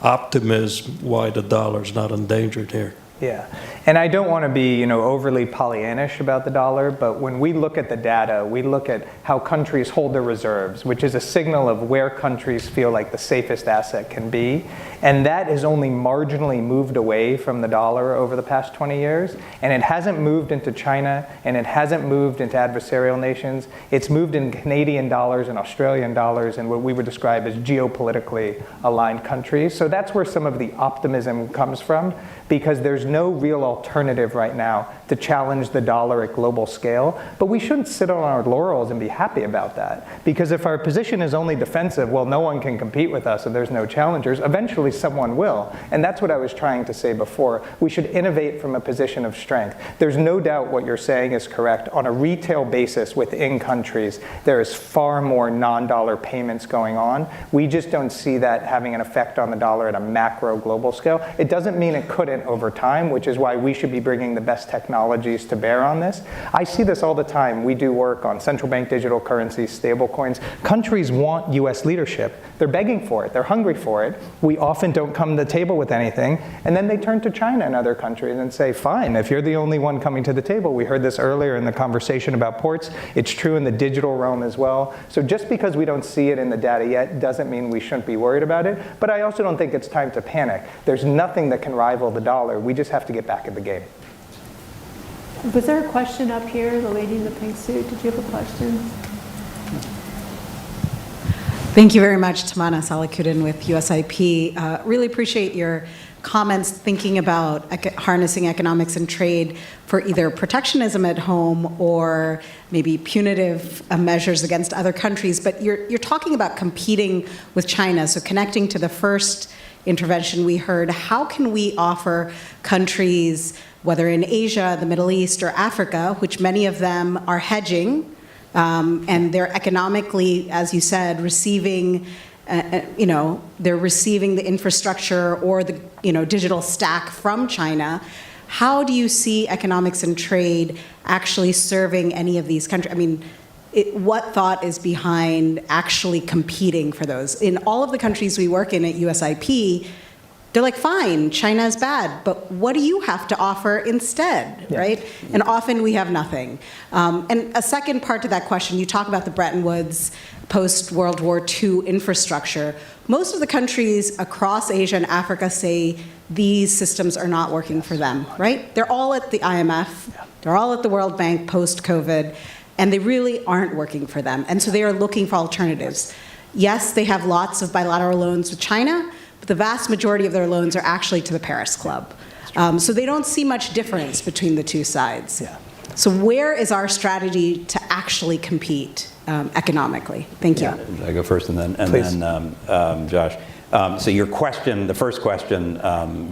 optimism why the dollar's not endangered here. Yeah, and I don't want to be, overly Pollyannish about the dollar, but when we look at the data, we look at how countries hold their reserves, which is a signal of where countries feel like the safest asset can be. And that has only marginally moved away from the dollar over the past 20 years. And it hasn't moved into China, and it hasn't moved into adversarial nations. It's moved in Canadian dollars and Australian dollars and what we would describe as geopolitically aligned countries. So that's where some of the optimism comes from, because there's no real alternative right now to challenge the dollar at global scale. But we shouldn't sit on our laurels and be happy about that. Because if our position is only defensive, well, no one can compete with us and there's no challengers, eventually someone will. And that's what I was trying to say before. We should innovate from a position of strength. There's no doubt what you're saying is correct. On a retail basis within countries, there is far more non-dollar payments going on. We just don't see that having an effect on the dollar at a macro global scale. It doesn't mean it couldn't over time, which is why we should be bringing the best technology technologies to bear on this. I see this all the time. We do work on central bank digital currencies, stable coins. Countries want US leadership. They're begging for it. They're hungry for it. We often don't come to the table with anything. And then they turn to China and other countries and say, fine, if you're the only one coming to the table. We heard this earlier in the conversation about ports. It's true in the digital realm as well. So just because we don't see it in the data yet doesn't mean we shouldn't be worried about it. But I also don't think it's time to panic. There's nothing that can rival the dollar. We just have to get back in the game. Was there a question up here? The lady in the pink suit, did you have a question? Thank you very much, Tamana Salakudin with USIP. Really appreciate your comments thinking about harnessing economics and trade for either protectionism at home or maybe punitive measures against other countries. But you're talking about competing with China. So connecting to the first intervention we heard, how can we offer countries, whether in Asia, the Middle East, or Africa, which many of them are hedging, and they're economically, as you said, receiving, they're receiving the infrastructure or the, digital stack from China. How do you see economics and trade actually serving any of these countries? I mean, what thought is behind actually competing for those? In all of the countries we work in at USIP, they're like, fine, China is bad, but what do you have to offer instead, right? And often we have nothing. And a second part to that question, you talk about the Bretton Woods post-World War II infrastructure. Most of the countries across Asia and Africa say these systems are not working for them, right? They're all at the IMF, they're all at the World Bank post-COVID, and they really aren't working for them. And so they are looking for alternatives. Yes, they have lots of bilateral loans with China, but the vast majority of their loans are actually to the Paris Club. So they don't see much difference between the two sides. So where is our strategy to actually compete economically? Thank you. I go first and then Josh. So your question, the first question,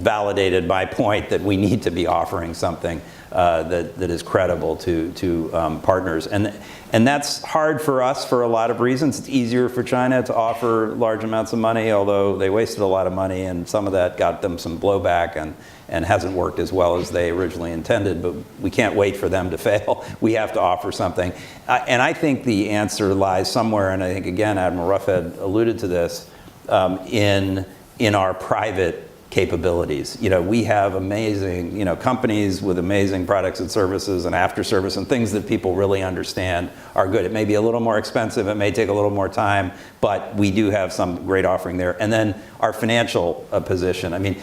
validated my point that we need to be offering something that is credible to partners. And that's hard for us for a lot of reasons. It's easier for China to offer large amounts of money, although they wasted a lot of money, and some of that got them some blowback and hasn't worked as well as they originally intended. But we can't wait for them to fail. We have to offer something. And I think the answer lies somewhere, and I think, again, Admiral Roughead alluded to this, in our private capabilities. We have amazing, companies with amazing products and services and after service and things that people really understand are good. It may be a little more expensive, it may take a little more time, but we do have some great offering there. And then our financial position. I mean,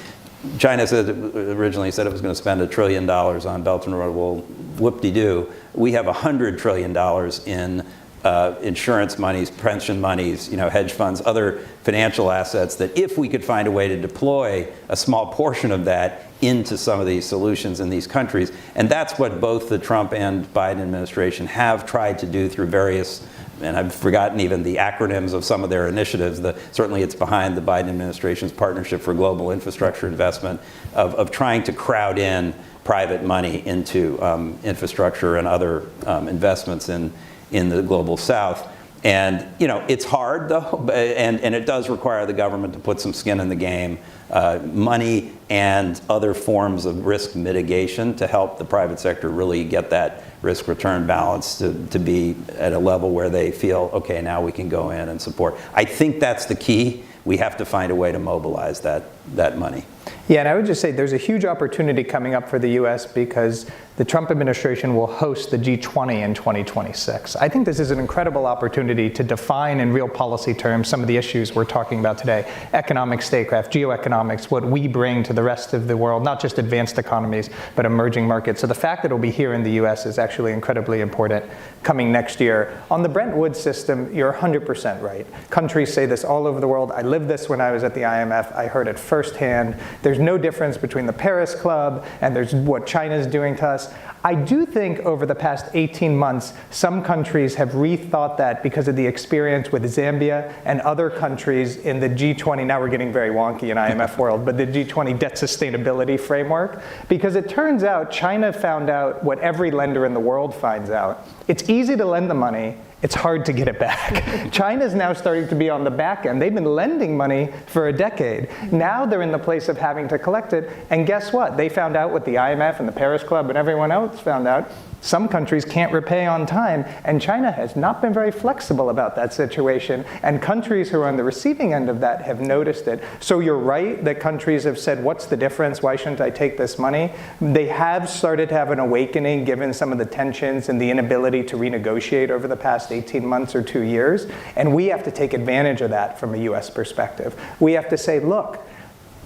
China originally said it was going to spend $1 trillion on Belt and Road. Well, whoop-de-doo. We have $100 trillion in insurance monies, pension monies, hedge funds, other financial assets that if we could find a way to deploy a small portion of that into some of these solutions in these countries. And that's what both the Trump and Biden administration have tried to do through various, and I've forgotten even the acronyms of some of their initiatives. Certainly it's behind the Biden administration's Partnership for Global Infrastructure Investment of trying to crowd in private money into infrastructure and other investments in the global south. And it's hard though, and it does require the government to put some skin in the game, money and other forms of risk mitigation to help the private sector really get that risk return balance to be at a level where they feel, okay, now we can go in and support. I think that's the key. We have to find a way to mobilize that money. Yeah, and I would just say there's a huge opportunity coming up for the U.S. because the Trump administration will host the G20 in 2026. I think this is an incredible opportunity to define in real policy terms some of the issues we're talking about today. Economic statecraft, geoeconomics, what we bring to the rest of the world, not just advanced economies, but emerging markets. So the fact that it'll be here in the U.S. is actually incredibly important coming next year. On the Bretton Woods system, you're 100% right. Countries say this all over the world. I lived this when I was at the IMF. I heard it firsthand. There's no difference between the Paris Club and there's what China's doing to us. I do think over the past 18 months, some countries have rethought that because of the experience with Zambia and other countries in the G20. Now we're getting very wonky in IMF world, but the G20 debt sustainability framework. Because it turns out China found out what every lender in the world finds out. It's easy to lend the money. it's hard to get it back. China's now starting to be on the back end. They've been lending money for a decade. Now they're in the place of having to collect it. And guess what? They found out what the IMF and the Paris Club and everyone else found out. Some countries can't repay on time, and China has not been very flexible about that situation, and countries who are on the receiving end of that have noticed it. So you're right that countries have said, what's the difference? Why shouldn't I take this money? They have started to have an awakening given some of the tensions and the inability to renegotiate over the past 18 months or 2 years, and we have to take advantage of that from a US perspective. We have to say, look,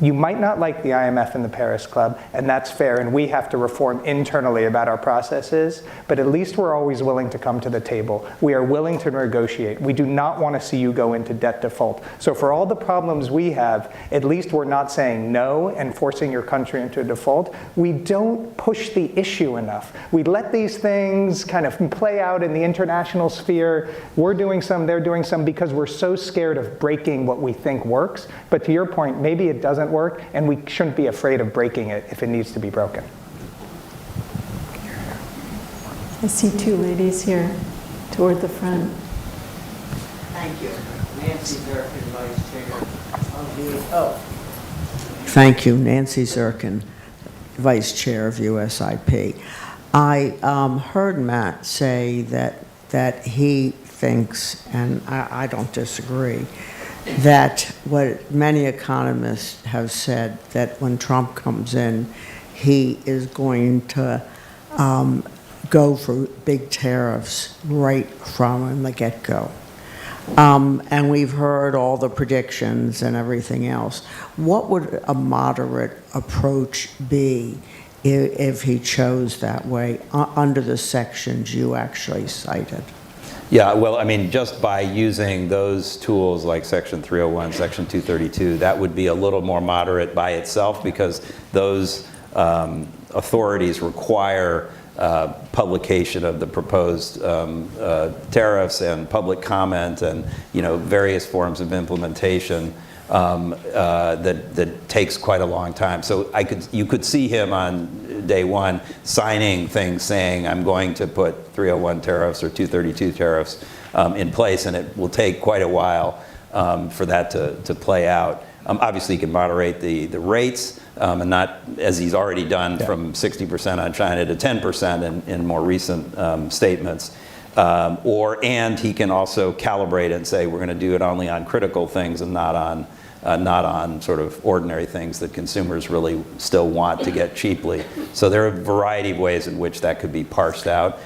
you might not like the IMF and the Paris Club, and that's fair, and we have to reform internally about our processes, but at least we're always willing to come to the table. We are willing to negotiate. We do not want to see you go into debt default. So for all the problems we have, at least we're not saying no and forcing your country into default. We don't push the issue enough. We let these things kind of play out in the international sphere. We're doing some, they're doing some, because we're so scared of breaking what we think works. But to your point, maybe it doesn't work, and we shouldn't be afraid of breaking it if it needs to be broken. I see two ladies here toward the front. Thank you. Nancy Zirkin, Vice Chair of Thank you, Nancy Zirkin, Vice Chair of USIP. I heard Matt say that he thinks, and I don't disagree, that what many economists have said, that when Trump comes in, he is going to go for big tariffs right from the get-go. And we've heard all the predictions and everything else. What would a moderate approach be if he chose that way under the sections you actually cited? Yeah, well, I mean, just by using those tools like Section 301, Section 232, that would be a little more moderate by itself, because those authorities require publication of the proposed tariffs and public comment and, various forms of implementation that takes quite a long time. So you could see him on day one signing things saying, I'm going to put 301 tariffs or 232 tariffs in place, and it will take quite a while for that to play out. Obviously, he can moderate the rates, and not, as he's already done, from 60% on China to 10% in more recent statements. And he can also calibrate and say, we're going to do it only on critical things and not on sort of ordinary things that consumers really still want to get cheaply. So there are a variety of ways in which that could be parsed out.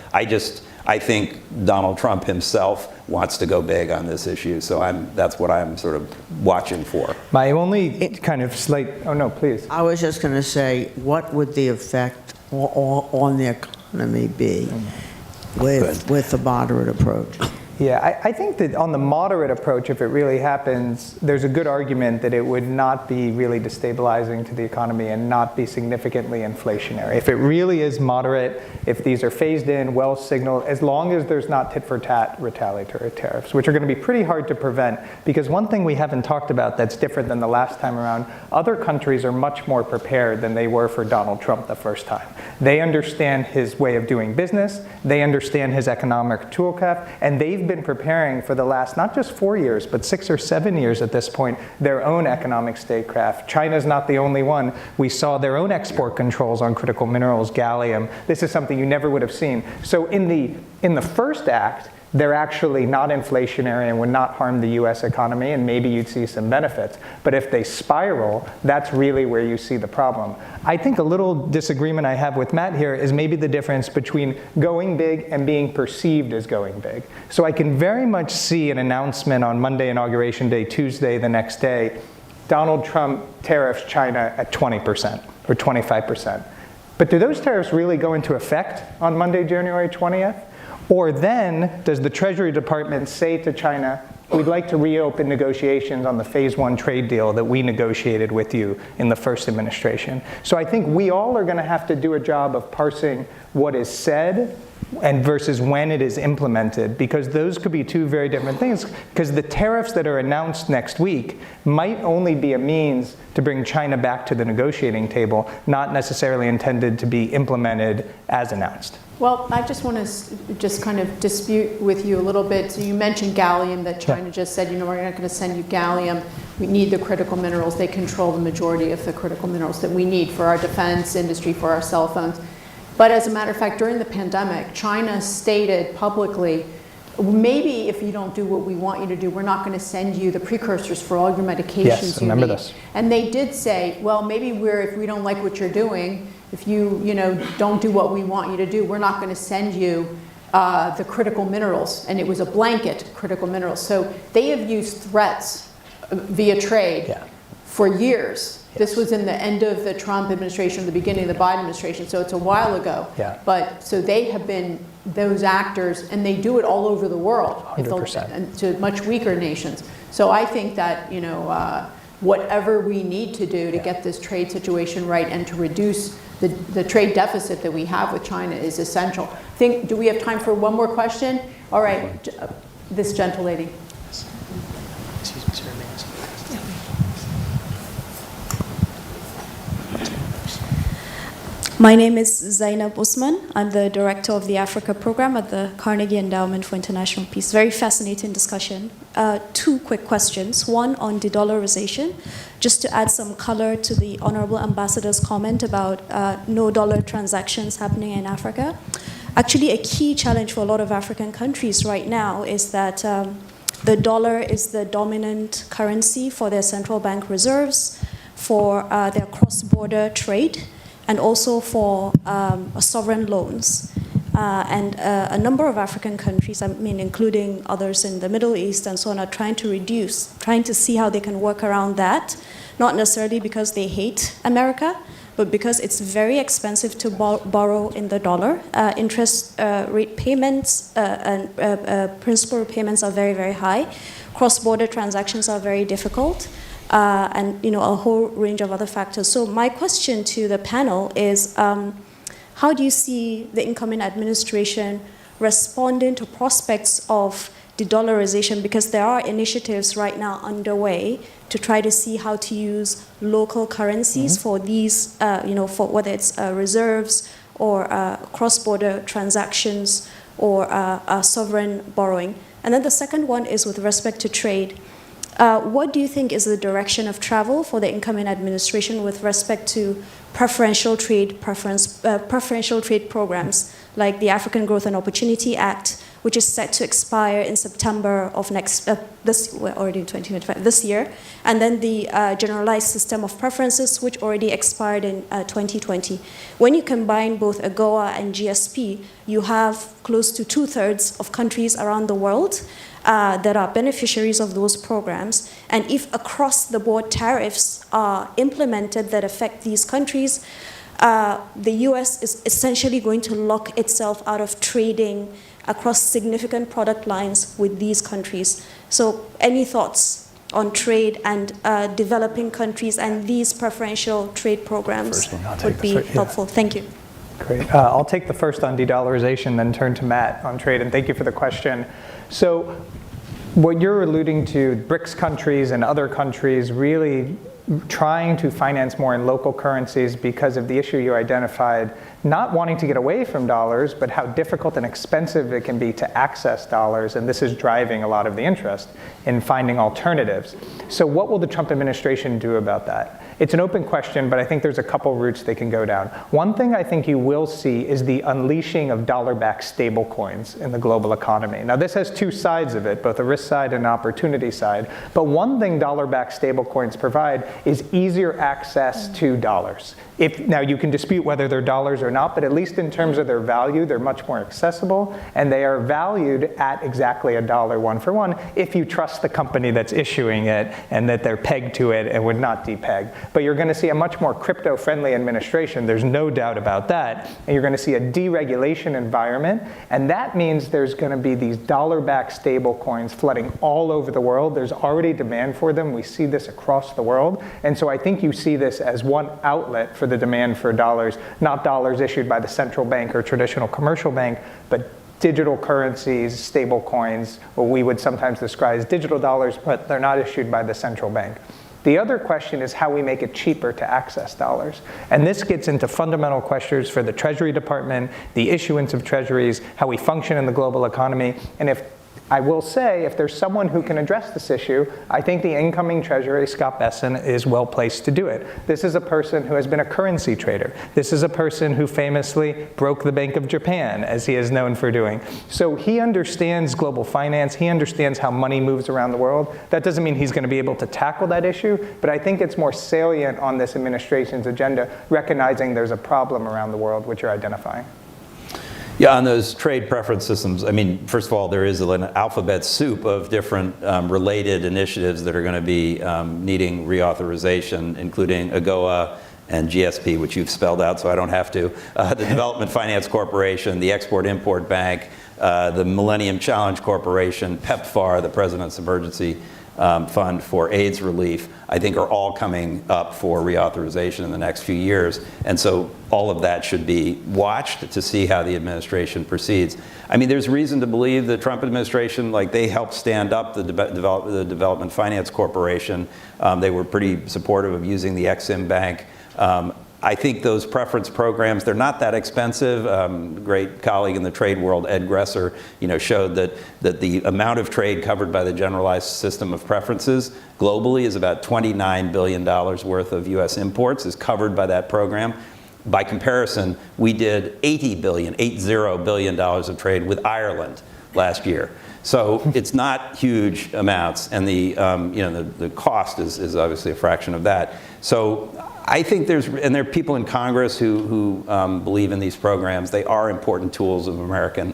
I think Donald Trump himself wants to go big on this issue, so that's what I'm sort of watching for. My only kind of slight, oh no, please. I was just going to say, what would the effect on the economy be with the moderate approach? Yeah, I think that on the moderate approach, if it really happens, there's a good argument that it would not be really destabilizing to the economy and not be significantly inflationary. If it really is moderate, if these are phased in, well signaled, as long as there's not tit-for-tat retaliatory tariffs, which are going to be pretty hard to prevent, because one thing we haven't talked about that's different than the last time around, other countries are much more prepared than they were for Donald Trump the first time. They understand his way of doing business, they understand his economic toolkit, and they've been preparing for the last not just 4 years, but 6 or 7 years at this point, their own economic statecraft. China's not the only one. We saw their own export controls on critical minerals, gallium. This is something you never would have seen. So in the first act, they're actually not inflationary and would not harm the US economy, and maybe you'd see some benefits. But if they spiral, that's really where you see the problem. I think a little disagreement I have with Matt here is maybe the difference between going big and being perceived as going big. So I can very much see an announcement on Monday, Inauguration Day, Tuesday, the next day, Donald Trump tariffs China at 20% or 25%. But do those tariffs really go into effect on Monday, January 20th? Or then, does the Treasury Department say to China, we'd like to reopen negotiations on the Phase 1 trade deal that we negotiated with you in the first administration? So I think we all are going to have to do a job of parsing what is said and versus when it is implemented, because those could be two very different things, because the tariffs that are announced next week might only be a means to bring China back to the negotiating table, not necessarily intended to be implemented as announced. Well, I just want to just kind of dispute with you a little bit. So you mentioned gallium, that China just said, you know, we're not going to send you gallium. We need the critical minerals. They control the majority of the critical minerals that we need for our defense industry, for our cell phones. But as a matter of fact, during the pandemic, China stated publicly, maybe if you don't do what we want you to do, we're not going to send you the precursors for all your medications Yes, you remember need. this. And they did say, well, maybe if we don't like what you're doing, if you don't do what we want you to do, we're not going to send you the critical minerals. And it was a blanket critical minerals. So they have used threats via trade for years. This was in the end of the Trump administration, the beginning of the Biden administration, so it's a while ago. Yeah. But so they have been those actors, and they do it all over the world, 100%. and to much weaker nations. So I think that whatever we need to do to get this trade situation right and to reduce the trade deficit that we have with China is essential. Do we have time for one more question? All right, this gentle lady. My name is Zainab Usman. I'm the director of the Africa program at the Carnegie Endowment for International Peace. Very fascinating discussion. Two quick questions. One on de-dollarization, just to add some color to the Honorable Ambassador's comment about no dollar transactions happening in Africa. Actually, a key challenge for a lot of African countries right now is that the dollar is the dominant currency for their central bank reserves, for their cross-border trade, and also for sovereign loans. And a number of African countries, I mean, including others in the Middle East and so on, are trying to see how they can work around that, not necessarily because they hate America, but because it's very expensive to borrow in the dollar. Interest rate payments and principal repayments are very, very high. Cross-border transactions are very difficult. And a whole range of other factors. So my question to the panel is, how do you see the incoming administration responding to prospects of de-dollarization? Because there are initiatives right now underway to try to see how to use local currencies for these, for whether it's reserves or cross-border transactions or sovereign borrowing. And then the second one is with respect to trade. What do you think is the direction of travel for the incoming administration with respect to preferential trade programs like the African Growth and Opportunity Act, which is set to expire in September of we're already in 2025, this year, and then the Generalized System of Preferences, which already expired in 2020. When you combine both AGOA and GSP, you have close to 2/3 of countries around the world that are beneficiaries of those programs. And if across-the-board tariffs are implemented that affect these countries, the US is essentially going to lock itself out of trading across significant product lines with these countries. So any thoughts on trade and developing countries and these preferential trade programs would be helpful? Thank you. Great. I'll take the first on de-dollarization, then turn to Matt on trade, and thank you for the question. So what you're alluding to, BRICS countries and other countries really trying to finance more in local currencies because of the issue you identified, not wanting to get away from dollars, but how difficult and expensive it can be to access dollars, and this is driving a lot of the interest in finding alternatives. So what will the Trump administration do about that? It's an open question, but I think there's a couple routes they can go down. One thing I think you will see is the unleashing of dollar-backed stablecoins in the global economy. Now, this has two sides of it, both a risk side and an opportunity side. But one thing dollar-backed stablecoins provide is easier access to dollars. Now, you can dispute whether they're dollars or not, but at least in terms of their value, they're much more accessible, and they are valued at exactly $1 one for one if you trust the company that's issuing it and that they're pegged to it and would not depeg. But you're going to see a much more crypto-friendly administration. There's no doubt about that. And you're going to see a deregulation environment, and that means there's going to be these dollar-backed stable coins flooding all over the world. There's already demand for them. We see this across the world. And so I think you see this as one outlet for the demand for dollars, not dollars issued by the central bank or traditional commercial bank, but digital currencies, stable coins, what we would sometimes describe as digital dollars, but they're not issued by the central bank. The other question is how we make it cheaper to access dollars. And this gets into fundamental questions for the Treasury Department, the issuance of treasuries, how we function in the global economy. And I will say, if there's someone who can address this issue, I think the incoming Treasurer, Scott Bessent, is well placed to do it. This is a person who has been a currency trader. This is a person who famously broke the Bank of Japan, as he is known for doing. So he understands global finance. He understands how money moves around the world. That doesn't mean he's going to be able to tackle that issue, but I think it's more salient on this administration's agenda, recognizing there's a problem around the world, which you're identifying. Yeah, on those trade preference systems, I mean, first of all, there is an alphabet soup of different related initiatives that are going to be needing reauthorization, including AGOA and GSP, which you've spelled out so I don't have to, the Development Finance Corporation, the Export-Import Bank, the Millennium Challenge Corporation, PEPFAR, the President's Emergency Fund for AIDS relief, I think are all coming up for reauthorization in the next few years. And so all of that should be watched to see how the administration proceeds. I mean, there's reason to believe the Trump administration, like they helped stand up the Development Finance Corporation. They were pretty supportive of using the Exim Bank. I think those preference programs, they're not that expensive. Great colleague in the trade world, Ed Gresser, showed that the amount of trade covered by the generalized system of preferences globally is about $29 billion worth of US imports is covered by that program. By comparison, we did $80 billion of trade with Ireland last year. So it's not huge amounts, and the cost is obviously a fraction of that. So I think there are people in Congress who believe in these programs. They are important tools of American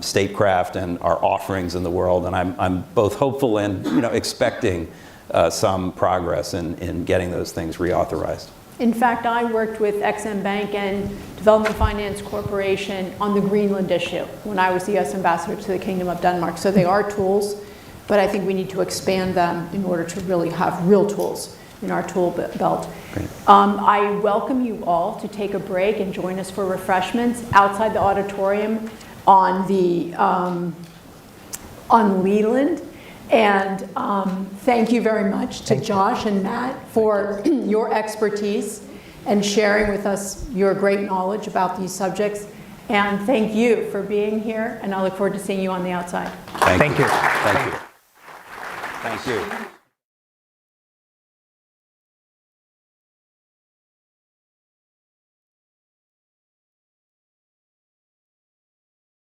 statecraft and our offerings in the world, and I'm both hopeful and expecting some progress in getting those things reauthorized. In fact, I worked with Exim Bank and Development Finance Corporation on the Greenland issue when I was the U.S. ambassador to the Kingdom of Denmark. So they are tools, but I think we need to expand them in order to really have real tools in our tool belt. I welcome you all to take a break and join us for refreshments outside the auditorium on Leland. And thank you very much to Josh and Matt for your expertise and sharing with us your great knowledge about these subjects. And thank you for being here, and I look forward to seeing you on the outside. Thank you. Thank you. Thank you.